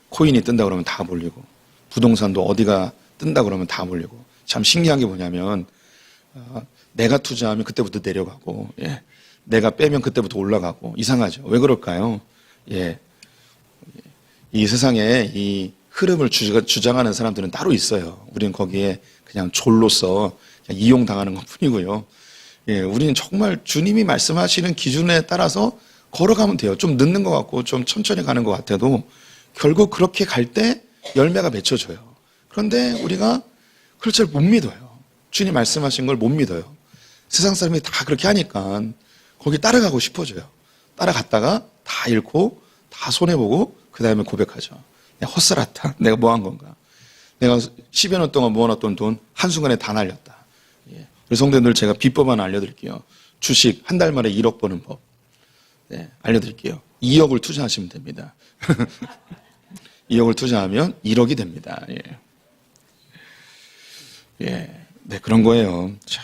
코인이 뜬다 그러면 다 몰리고, 부동산도 어디가 뜬다 그러면 다 몰리고. 참 신기한 게 뭐냐면 내가 투자하면 그때부터 내려가고, 내가 빼면 그때부터 올라가고. 이상하죠. 왜 그럴까요? 이 세상에 이 흐름을 주장하는 사람들은 따로 있어요. 우리는 거기에 그냥 졸로서 그냥 이용당하는 것 뿐이고요. 우리는 정말 주님이 말씀하시는 기준에 따라서 걸어가면 돼요. 좀 늦는 것 같고 좀 천천히 가는 것 같아도 결국 그렇게 갈 때 열매가 맺혀져요. 그런데 우리가 그걸 잘 못 믿어요. 주님 말씀하신 걸 못 믿어요. 세상 사람이 다 그렇게 하니까 거기 따라가고 싶어져요. 따라갔다가 다 잃고 다 손해보고 그 다음에 고백하죠. 내가 헛살았다. 내가 뭐 한 건가. 내가 10여 년 동안 모아놨던 돈 한순간에 다 날렸다. 우리 성도님들 제가 비법 하나 알려드릴게요. 주식 한 달 만에 1억 버는 법. 알려드릴게요. 2억을 투자하시면 됩니다. 2억을 투자하면 1억이 됩니다. 네, 그런 거예요. 참,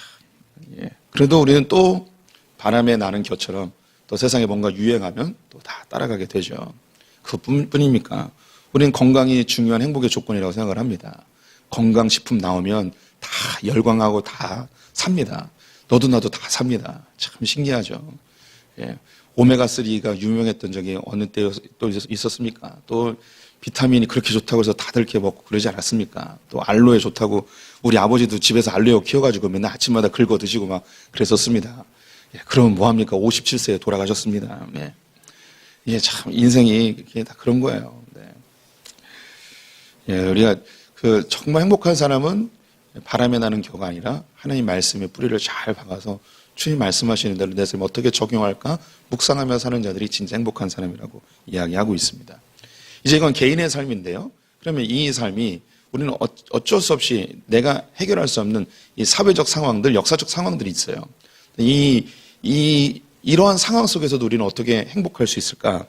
그래도 우리는 또 바람에 나는 겨처럼 또 세상에 뭔가 유행하면 또 다 따라가게 되죠. 그뿐입니까? 우리는 건강이 중요한 행복의 조건이라고 생각을 합니다. 건강식품 나오면 다 열광하고 다 삽니다. 너도 나도 다 삽니다. 참 신기하죠. 오메가3가 유명했던 적이 어느 때 또 있었습니까? 또 비타민이 그렇게 좋다고 해서 다들 이렇게 먹고 그러지 않았습니까? 또 알로에 좋다고 우리 아버지도 집에서 알로에 키워가지고 맨날 아침마다 긁어 드시고 막 그랬었습니다. 그러면 뭐합니까? 57세에 돌아가셨습니다. 참 인생이 다 그런 거예요. 우리가 정말 행복한 사람은 바람에 나는 겨가 아니라 하나님 말씀의 뿌리를 잘 박아서 주님 말씀하시는 대로 내 삶을 어떻게 적용할까 묵상하며 사는 자들이 진짜 행복한 사람이라고 이야기하고 있습니다. 이제 이건 개인의 삶인데요. 그러면 이 삶이 우리는 어쩔 수 없이 내가 해결할 수 없는 이 사회적 상황들, 역사적 상황들이 있어요. 이러한 상황 속에서도 우리는 어떻게 행복할 수 있을까?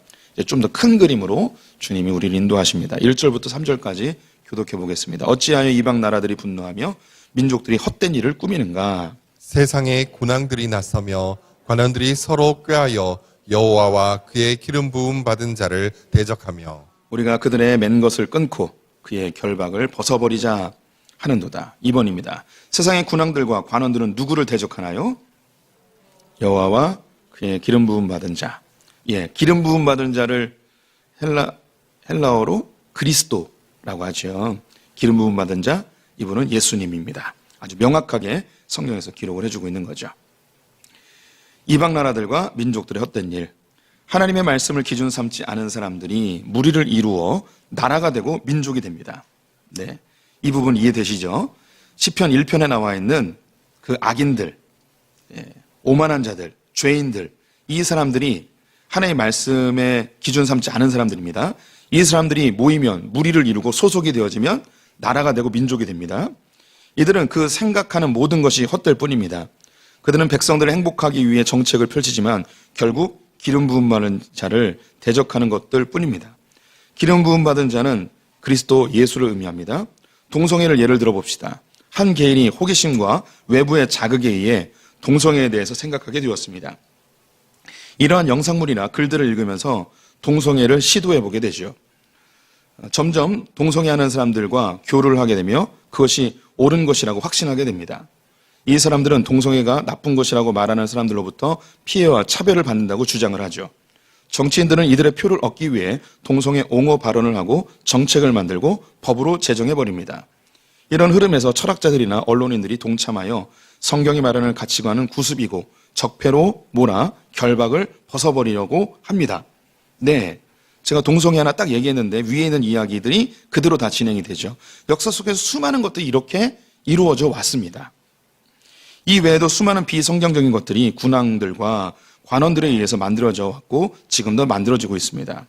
좀 더 큰 그림으로 주님이 우리를 인도하십니다. 1절부터 3절까지 교독해 보겠습니다. 어찌하여 이방 나라들이 분노하며 민족들이 헛된 일을 꾸미는가? 세상에 군왕들이 나서며 관원들이 서로 꾀하여 여호와와 그의 기름 부음 받은 자를 대적하며 우리가 그들의 맨 것을 끊고 그의 결박을 벗어버리자 하는도다. 2번입니다. 세상의 군왕들과 관원들은 누구를 대적하나요? 여호와와 그의 기름 부음 받은 자. 기름 부음 받은 자를 헬라어로 그리스도라고 하죠. 기름 부음 받은 자, 이분은 예수님입니다. 아주 명확하게 성경에서 기록을 해주고 있는 거죠. 이방 나라들과 민족들의 헛된 일, 하나님의 말씀을 기준 삼지 않은 사람들이 무리를 이루어 나라가 되고 민족이 됩니다. 이 부분 이해되시죠? 시편 1편에 나와 있는 그 악인들, 오만한 자들, 죄인들, 이 사람들이 하나님의 말씀에 기준 삼지 않은 사람들입니다. 이 사람들이 모이면 무리를 이루고 소속이 되어지면 나라가 되고 민족이 됩니다. 이들은 그 생각하는 모든 것이 헛될 뿐입니다. 그들은 백성들을 행복하기 위해 정책을 펼치지만 결국 기름 부음 받은 자를 대적하는 것들 뿐입니다. 기름 부음 받은 자는 그리스도 예수를 의미합니다. 동성애를 예를 들어 봅시다. 한 개인이 호기심과 외부의 자극에 의해 동성애에 대해서 생각하게 되었습니다. 이러한 영상물이나 글들을 읽으면서 동성애를 시도해보게 되죠. 점점 동성애하는 사람들과 교류를 하게 되며 그것이 옳은 것이라고 확신하게 됩니다. 이 사람들은 동성애가 나쁜 것이라고 말하는 사람들로부터 피해와 차별을 받는다고 주장을 하죠. 정치인들은 이들의 표를 얻기 위해 동성애 옹호 발언을 하고 정책을 만들고 법으로 제정해버립니다. 이런 흐름에서 철학자들이나 언론인들이 동참하여 성경이 말하는 가치관은 구습이고 적폐로 몰아 결박을 벗어버리려고 합니다. 네, 제가 동성애 하나 딱 얘기했는데 위에 있는 이야기들이 그대로 다 진행이 되죠. 역사 속에서 수많은 것들이 이렇게 이루어져 왔습니다. 이 외에도 수많은 비성경적인 것들이 군왕들과 관원들에 의해서 만들어져 왔고 지금도 만들어지고 있습니다.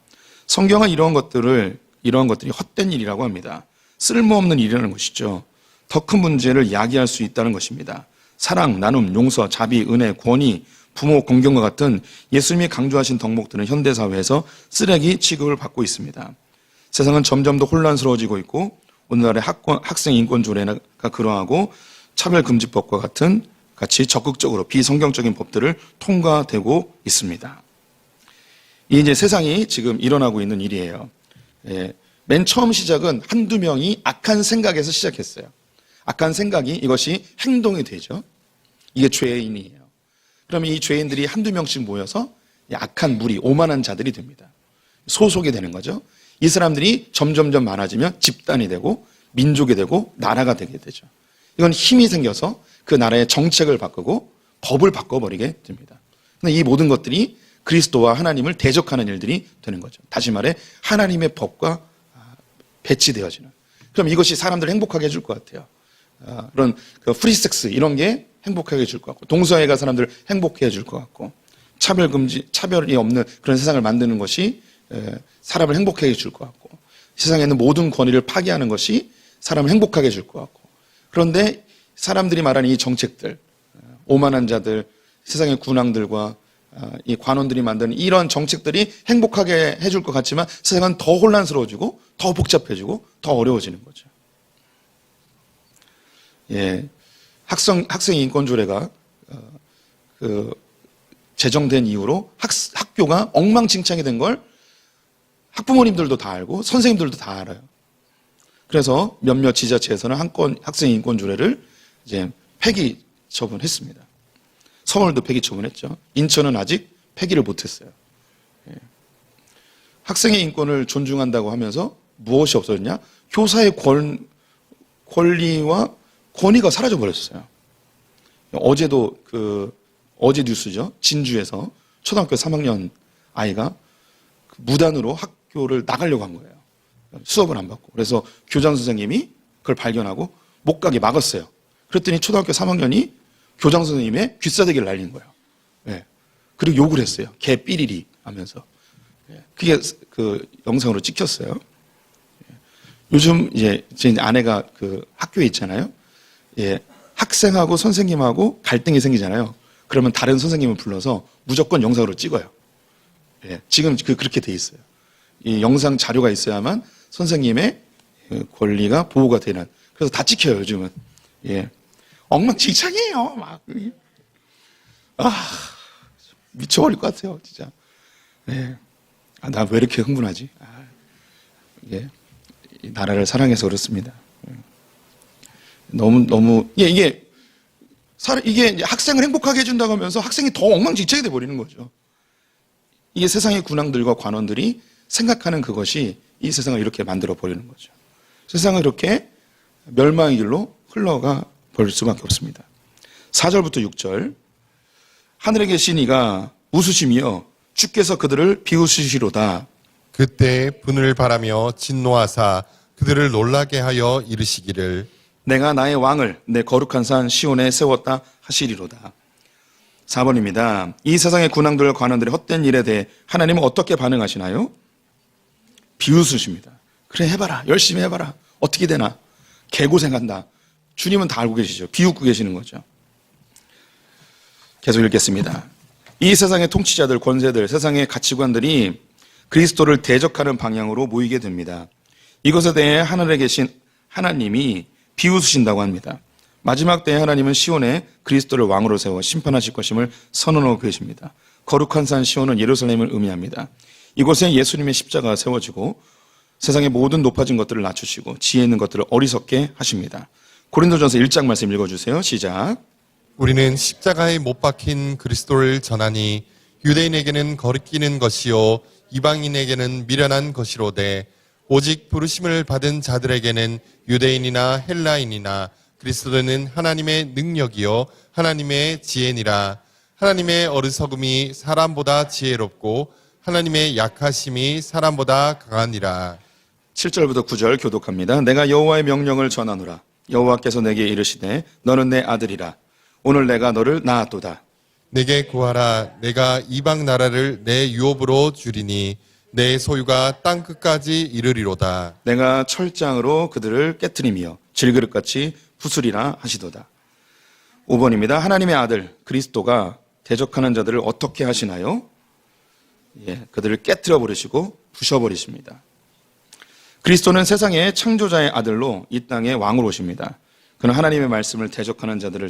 성경은 이러한 것들이 헛된 일이라고 합니다. 쓸모없는 일이라는 것이죠. 더 큰 문제를 야기할 수 있다는 것입니다. 사랑, 나눔, 용서, 자비, 은혜, 권위, 부모, 공경과 같은 예수님이 강조하신 덕목들은 현대사회에서 쓰레기 취급을 받고 있습니다. 세상은 점점 더 혼란스러워지고 있고 오늘날의 학생 인권 조례가 그러하고 차별금지법과 같이 적극적으로 비성경적인 법들을 통과되고 있습니다. 이 이제 세상이 지금 일어나고 있는 일이에요. 맨 처음 시작은 한두 명이 악한 생각에서 시작했어요. 악한 생각이 이것이 행동이 되죠. 이게 죄인이에요. 그러면 이 죄인들이 한두 명씩 모여서 악한 무리, 오만한 자들이 됩니다. 소속이 되는 거죠. 이 사람들이 점점점 많아지면 집단이 되고 민족이 되고 나라가 되게 되죠. 이건 힘이 생겨서 그 나라의 정책을 바꾸고 법을 바꿔버리게 됩니다. 근데 이 모든 것들이 그리스도와 하나님을 대적하는 일들이 되는 거죠. 다시 말해 하나님의 법과 배치되어지는. 그럼 이것이 사람들을 행복하게 해줄 것 같아요. 그런 프리섹스 이런 게 행복하게 해줄 것 같고 동성애가 사람들을 행복해 해줄 것 같고 차별이 없는 그런 세상을 만드는 것이 사람을 행복하게 해줄 것 같고 세상에 있는 모든 권위를 파괴하는 것이 사람을 행복하게 해줄 것 같고 그런데 사람들이 말하는 이 정책들 오만한 자들 세상의 군왕들과 이 관원들이 만드는 이런 정책들이 행복하게 해줄 것 같지만 세상은 더 혼란스러워지고 더 복잡해지고 더 어려워지는 거죠. 예, 학생 인권 조례가 제정된 이후로 학교가 엉망진창이 된 걸 학부모님들도 다 알고 선생님들도 다 알아요. 그래서 몇몇 지자체에서는 학생 인권 조례를 이제 폐기 처분했습니다. 서울도 폐기 처분했죠. 인천은 아직 폐기를 못했어요. 예. 학생의 인권을 존중한다고 하면서 무엇이 없어졌냐? 교사의 권리와 권위가 사라져 버렸어요. 어제도 어제 뉴스죠. 진주에서 초등학교 3학년 아이가 무단으로 학교를 나가려고 한 거예요. 수업을 안 받고. 그래서 교장 선생님이 그걸 발견하고 못 가게 막았어요. 그랬더니 초등학교 3학년이 교장 선생님의 귀싸대기를 날린 거예요. 예. 그리고 욕을 했어요. 개 삐리리 하면서. 예. 그게 그 영상으로 찍혔어요. 예. 요즘 이제 제 아내가 학교에 있잖아요. 예. 학생하고 선생님하고 갈등이 생기잖아요. 그러면 다른 선생님을 불러서 무조건 영상으로 찍어요. 예. 지금 그렇게 돼 있어요. 이 영상 자료가 있어야만 선생님의 권리가 보호가 되는. 그래서 다 찍혀요, 요즘은. 예. 엉망진창이에요, 막. 미쳐버릴 것 같아요, 진짜. 예. 나 왜 이렇게 흥분하지? 이게, 이 나라를 사랑해서 그렇습니다. 너무, 이게 이제 학생을 행복하게 해준다고 하면서 학생이 더 엉망진창이 돼버리는 거죠. 이게 세상의 군왕들과 관원들이 생각하는 그것이 이 세상을 이렇게 만들어 버리는 거죠. 세상은 이렇게 멸망의 길로 흘러가 버릴 수밖에 없습니다. 4절부터 6절. 하늘에 계신 이가 웃으시며 주께서 그들을 비웃으시로다. 그때 분을 바라며 진노하사 그들을 놀라게 하여 이르시기를 내가 나의 왕을 내 거룩한 산 시온에 세웠다 하시리로다. 4번입니다. 이 세상의 군왕들과 관원들의 헛된 일에 대해 하나님은 어떻게 반응하시나요? 비웃으십니다. 그래 해봐라. 열심히 해봐라. 어떻게 되나. 개고생한다. 주님은 다 알고 계시죠. 비웃고 계시는 거죠. 계속 읽겠습니다. 이 세상의 통치자들, 권세들, 세상의 가치관들이 그리스도를 대적하는 방향으로 모이게 됩니다. 이것에 대해 하늘에 계신 하나님이 비웃으신다고 합니다. 마지막 때에 하나님은 시온에 그리스도를 왕으로 세워 심판하실 것임을 선언하고 계십니다. 거룩한 산 시온은 예루살렘을 의미합니다. 이곳에 예수님의 십자가가 세워지고 세상의 모든 높아진 것들을 낮추시고 지혜 있는 것들을 어리석게 하십니다. 고린도전서 1장 말씀 읽어주세요. 시작. 우리는 십자가에 못 박힌 그리스도를 전하니 유대인에게는 거리끼는 것이요 이방인에게는 미련한 것이로되 오직 부르심을 받은 자들에게는 유대인이나 헬라인이나 그리스도는 하나님의 능력이요 하나님의 지혜니라. 하나님의 어리석음이 사람보다 지혜롭고 하나님의 약하심이 사람보다 강하니라. 7절부터 9절 교독합니다. 내가 여호와의 명령을 전하노라. 여호와께서 내게 이르시되 너는 내 아들이라. 오늘 내가 너를 낳았도다. 내게 구하라. 내가 이방 나라를 내 유업으로 주리니 내 소유가 땅 끝까지 이르리로다. 내가 철장으로 그들을 깨트리며 질그릇같이 부수리라 하시도다. 5번입니다. 하나님의 아들 그리스도가 대적하는 자들을 어떻게 하시나요? 그들을 깨트려 버리시고 부셔버리십니다. 그리스도는 세상의 창조자의 아들로 이 땅의 왕으로 오십니다. 그는 하나님의 말씀을 대적하는 자들을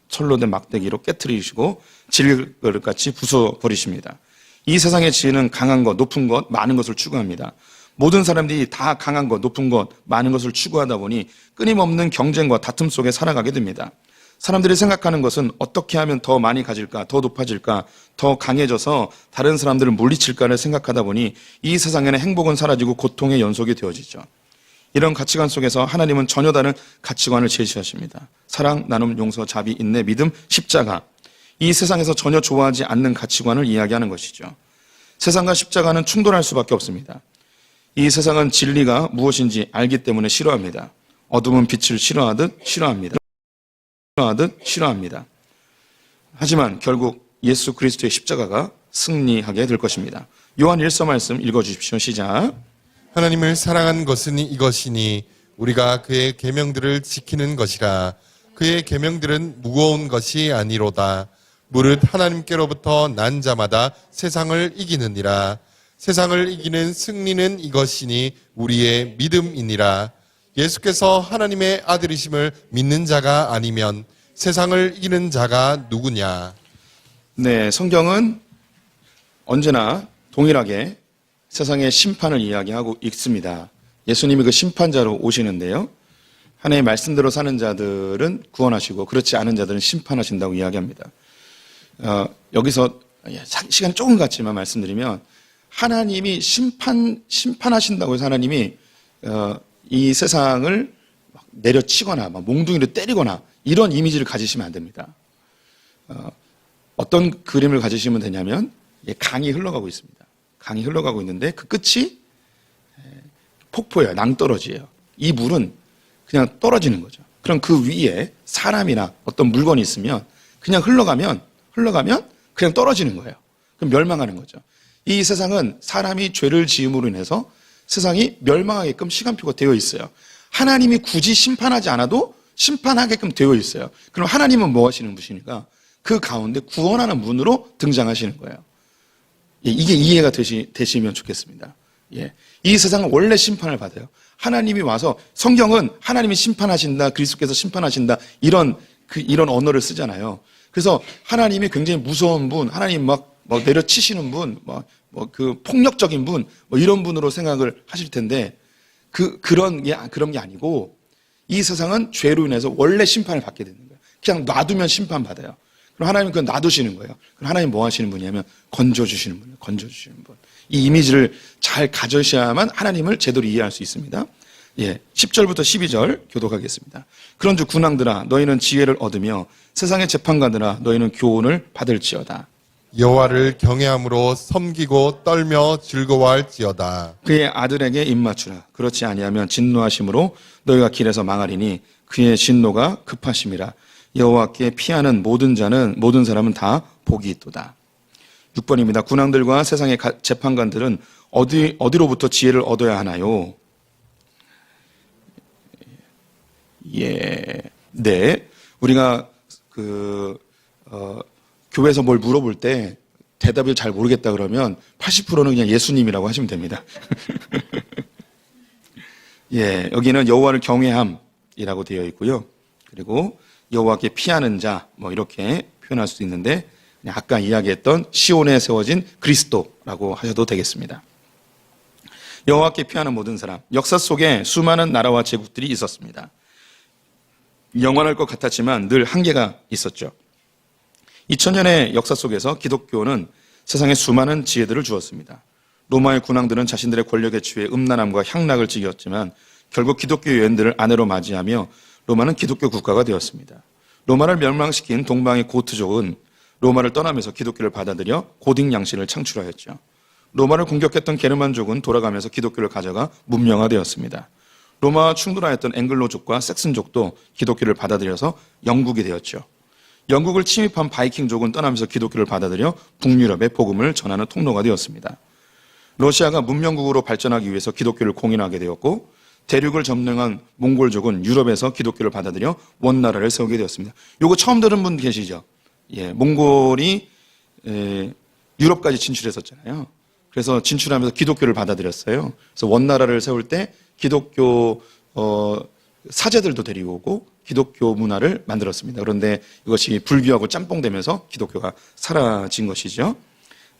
철로 된 막대기로 깨트리시고 질그릇같이 부숴버리십니다. 이 세상의 지혜는 강한 것, 높은 것, 많은 것을 추구합니다. 모든 사람들이 다 강한 것, 높은 것, 많은 것을 추구하다 보니 끊임없는 경쟁과 다툼 속에 살아가게 됩니다. 사람들이 생각하는 것은 어떻게 하면 더 많이 가질까, 더 높아질까, 더 강해져서 다른 사람들을 물리칠까를 생각하다 보니 이 세상에는 행복은 사라지고 고통의 연속이 되어지죠. 이런 가치관 속에서 하나님은 전혀 다른 가치관을 제시하십니다. 사랑, 나눔, 용서, 자비, 인내, 믿음, 십자가. 이 세상에서 전혀 좋아하지 않는 가치관을 이야기하는 것이죠. 세상과 십자가는 충돌할 수밖에 없습니다. 이 세상은 진리가 무엇인지 알기 때문에 싫어합니다. 어둠은 빛을 싫어하듯 싫어합니다. 하지만 결국 예수 그리스도의 십자가가 승리하게 될 것입니다. 요한 1서 말씀 읽어주십시오. 시작. 하나님을 사랑한 것은 이것이니 우리가 그의 계명들을 지키는 것이라. 그의 계명들은 무거운 것이 아니로다. 무릇 하나님께로부터 난 자마다 세상을 이기느니라. 세상을 이기는 승리는 이것이니 우리의 믿음이니라. 예수께서 하나님의 아들이심을 믿는 자가 아니면 세상을 이기는 자가 누구냐? 네, 성경은 언제나 동일하게 세상의 심판을 이야기하고 있습니다. 예수님이 그 심판자로 오시는데요. 하나님의 말씀대로 사는 자들은 구원하시고 그렇지 않은 자들은 심판하신다고 이야기합니다. 여기서 시간이 조금 같지만 말씀드리면 하나님이 심판하신다고 해서 하나님이 이 세상을 내려치거나 몽둥이로 때리거나 이런 이미지를 가지시면 안 됩니다. 어떤 그림을 가지시면 되냐면 강이 흘러가고 있습니다. 강이 흘러가고 있는데 그 끝이 폭포예요. 낭떠러지예요. 이 물은 그냥 떨어지는 거죠. 그럼 그 위에 사람이나 어떤 물건이 있으면 그냥 흘러가면 그냥 떨어지는 거예요. 그럼 멸망하는 거죠. 이 세상은 사람이 죄를 지음으로 인해서 세상이 멸망하게끔 시간표가 되어 있어요. 하나님이 굳이 심판하지 않아도 심판하게끔 되어 있어요. 그럼 하나님은 뭐 하시는 분이니까 그 가운데 구원하는 분으로 등장하시는 거예요. 이게 이해가 되시면 좋겠습니다. 이 세상은 원래 심판을 받아요. 하나님이 와서 성경은 하나님이 심판하신다, 그리스도께서 심판하신다 이런 언어를 쓰잖아요. 그래서 하나님이 굉장히 무서운 분, 하나님 막 내려치시는 분, 그 폭력적인 분, 이런 분으로 생각을 하실 텐데 그런 게 아니고 이 세상은 죄로 인해서 원래 심판을 받게 되는 거예요. 그냥 놔두면 심판받아요. 그럼 하나님은 그건 놔두시는 거예요. 그럼 하나님 뭐 하시는 분이냐면 건져주시는 분이에요. 건져주시는 분. 이 이미지를 잘 가져셔야만 하나님을 제대로 이해할 수 있습니다. 10절부터 12절 교독하겠습니다. 그런즉 군왕들아 너희는 지혜를 얻으며 세상의 재판관들아 너희는 교훈을 받을지어다. 여호와를 경외함으로 섬기고 떨며 즐거워할지어다. 그의 아들에게 입맞추라. 그렇지 아니하면 진노하심으로 너희가 길에서 망하리니 그의 진노가 급하심이라. 여호와께 피하는 모든 사람은 다 복이 있도다. 6번입니다. 군왕들과 세상의 재판관들은 어디로부터 지혜를 얻어야 하나요? 네. 우리가 교회에서 뭘 물어볼 때 대답을 잘 모르겠다 그러면 80%는 그냥 예수님이라고 하시면 됩니다. 여기는 여호와를 경외함이라고 되어 있고요. 그리고 여호와께 피하는 자, 뭐 이렇게 표현할 수도 있는데 그냥 아까 이야기했던 시온에 세워진 그리스도라고 하셔도 되겠습니다. 여호와께 피하는 모든 사람, 역사 속에 수많은 나라와 제국들이 있었습니다. 영원할 것 같았지만 늘 한계가 있었죠. 2000년의 역사 속에서 기독교는 세상에 수많은 지혜들을 주었습니다. 로마의 군왕들은 자신들의 권력에 취해 음란함과 향락을 즐겼지만 결국 기독교 유엔들을 아내로 맞이하며 로마는 기독교 국가가 되었습니다. 로마를 멸망시킨 동방의 고트족은 로마를 떠나면서 기독교를 받아들여 고딕 양식을 창출하였죠. 로마를 공격했던 게르만족은 돌아가면서 기독교를 가져가 문명화되었습니다. 로마와 충돌하였던 앵글로족과 섹슨족도 기독교를 받아들여서 영국이 되었죠. 영국을 침입한 바이킹족은 떠나면서 기독교를 받아들여 북유럽에 복음을 전하는 통로가 되었습니다. 러시아가 문명국으로 발전하기 위해서 기독교를 공인하게 되었고 대륙을 점령한 몽골족은 유럽에서 기독교를 받아들여 원나라를 세우게 되었습니다. 요거 처음 들은 분 계시죠? 예, 몽골이 유럽까지 진출했었잖아요. 그래서 진출하면서 기독교를 받아들였어요. 그래서 원나라를 세울 때 기독교 사제들도 데리고 오고 기독교 문화를 만들었습니다. 그런데 이것이 불교하고 짬뽕되면서 기독교가 사라진 것이죠.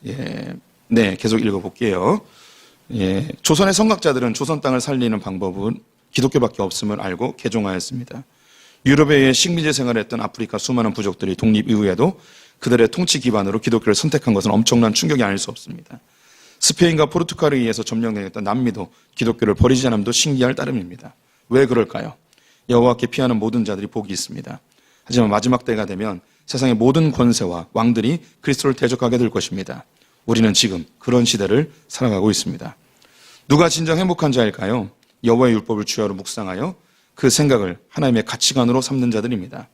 예, 네, 계속 읽어볼게요. 예, 조선의 성각자들은 조선 땅을 살리는 방법은 기독교밖에 없음을 알고 개종하였습니다. 유럽에 의해 식민지 생활했던 아프리카 수많은 부족들이 독립 이후에도 그들의 통치 기반으로 기독교를 선택한 것은 엄청난 충격이 아닐 수 없습니다. 스페인과 포르투갈에 의해서 점령되었던 남미도 기독교를 버리지 않음도 신기할 따름입니다. 왜 그럴까요? 여호와께 피하는 모든 자들이 복이 있습니다. 하지만 마지막 때가 되면 세상의 모든 권세와 왕들이 그리스도를 대적하게 될 것입니다. 우리는 지금 그런 시대를 살아가고 있습니다. 누가 진정 행복한 자일까요? 여호와의 율법을 주야로 묵상하여 그 생각을 하나님의 가치관으로 삼는 자들입니다.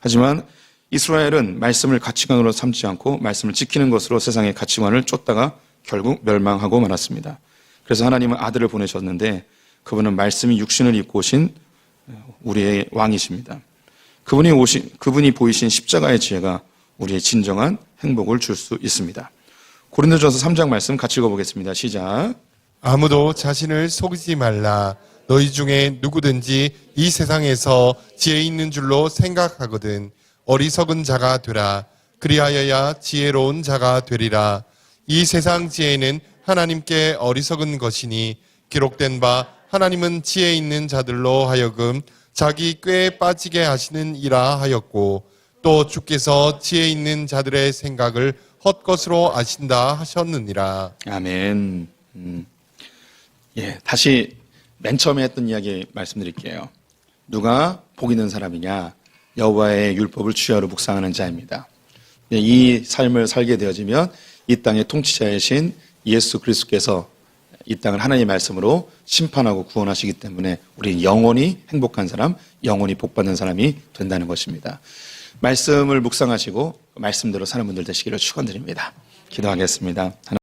하지만 이스라엘은 말씀을 가치관으로 삼지 않고 말씀을 지키는 것으로 세상의 가치관을 쫓다가 결국 멸망하고 말았습니다. 그래서 하나님은 아들을 보내셨는데 그분은 말씀이 육신을 입고 오신 우리의 왕이십니다. 그분이 보이신 십자가의 지혜가 우리의 진정한 행복을 줄 수 있습니다. 고린도전서 3장 말씀 같이 읽어보겠습니다. 시작. 아무도 자신을 속이지 말라. 너희 중에 누구든지 이 세상에서 지혜 있는 줄로 생각하거든 어리석은 자가 되라. 그리하여야 지혜로운 자가 되리라. 이 세상 지혜는 하나님께 어리석은 것이니 기록된 바 하나님은 지혜 있는 자들로 하여금 자기 꾀에 빠지게 하시는 이라 하였고 또 주께서 지혜 있는 자들의 생각을 헛것으로 아신다 하셨느니라. 아멘. 예, 다시 맨 처음에 했던 이야기 말씀드릴게요. 누가 복 있는 사람이냐? 여호와의 율법을 주야로 묵상하는 자입니다. 이 삶을 살게 되어지면 이 땅의 통치자이신 예수 그리스도께서 이 땅을 하나님의 말씀으로 심판하고 구원하시기 때문에 우리는 영원히 행복한 사람, 영원히 복받는 사람이 된다는 것입니다. 말씀을 묵상하시고 말씀대로 사는 분들 되시기를 축원드립니다. 기도하겠습니다.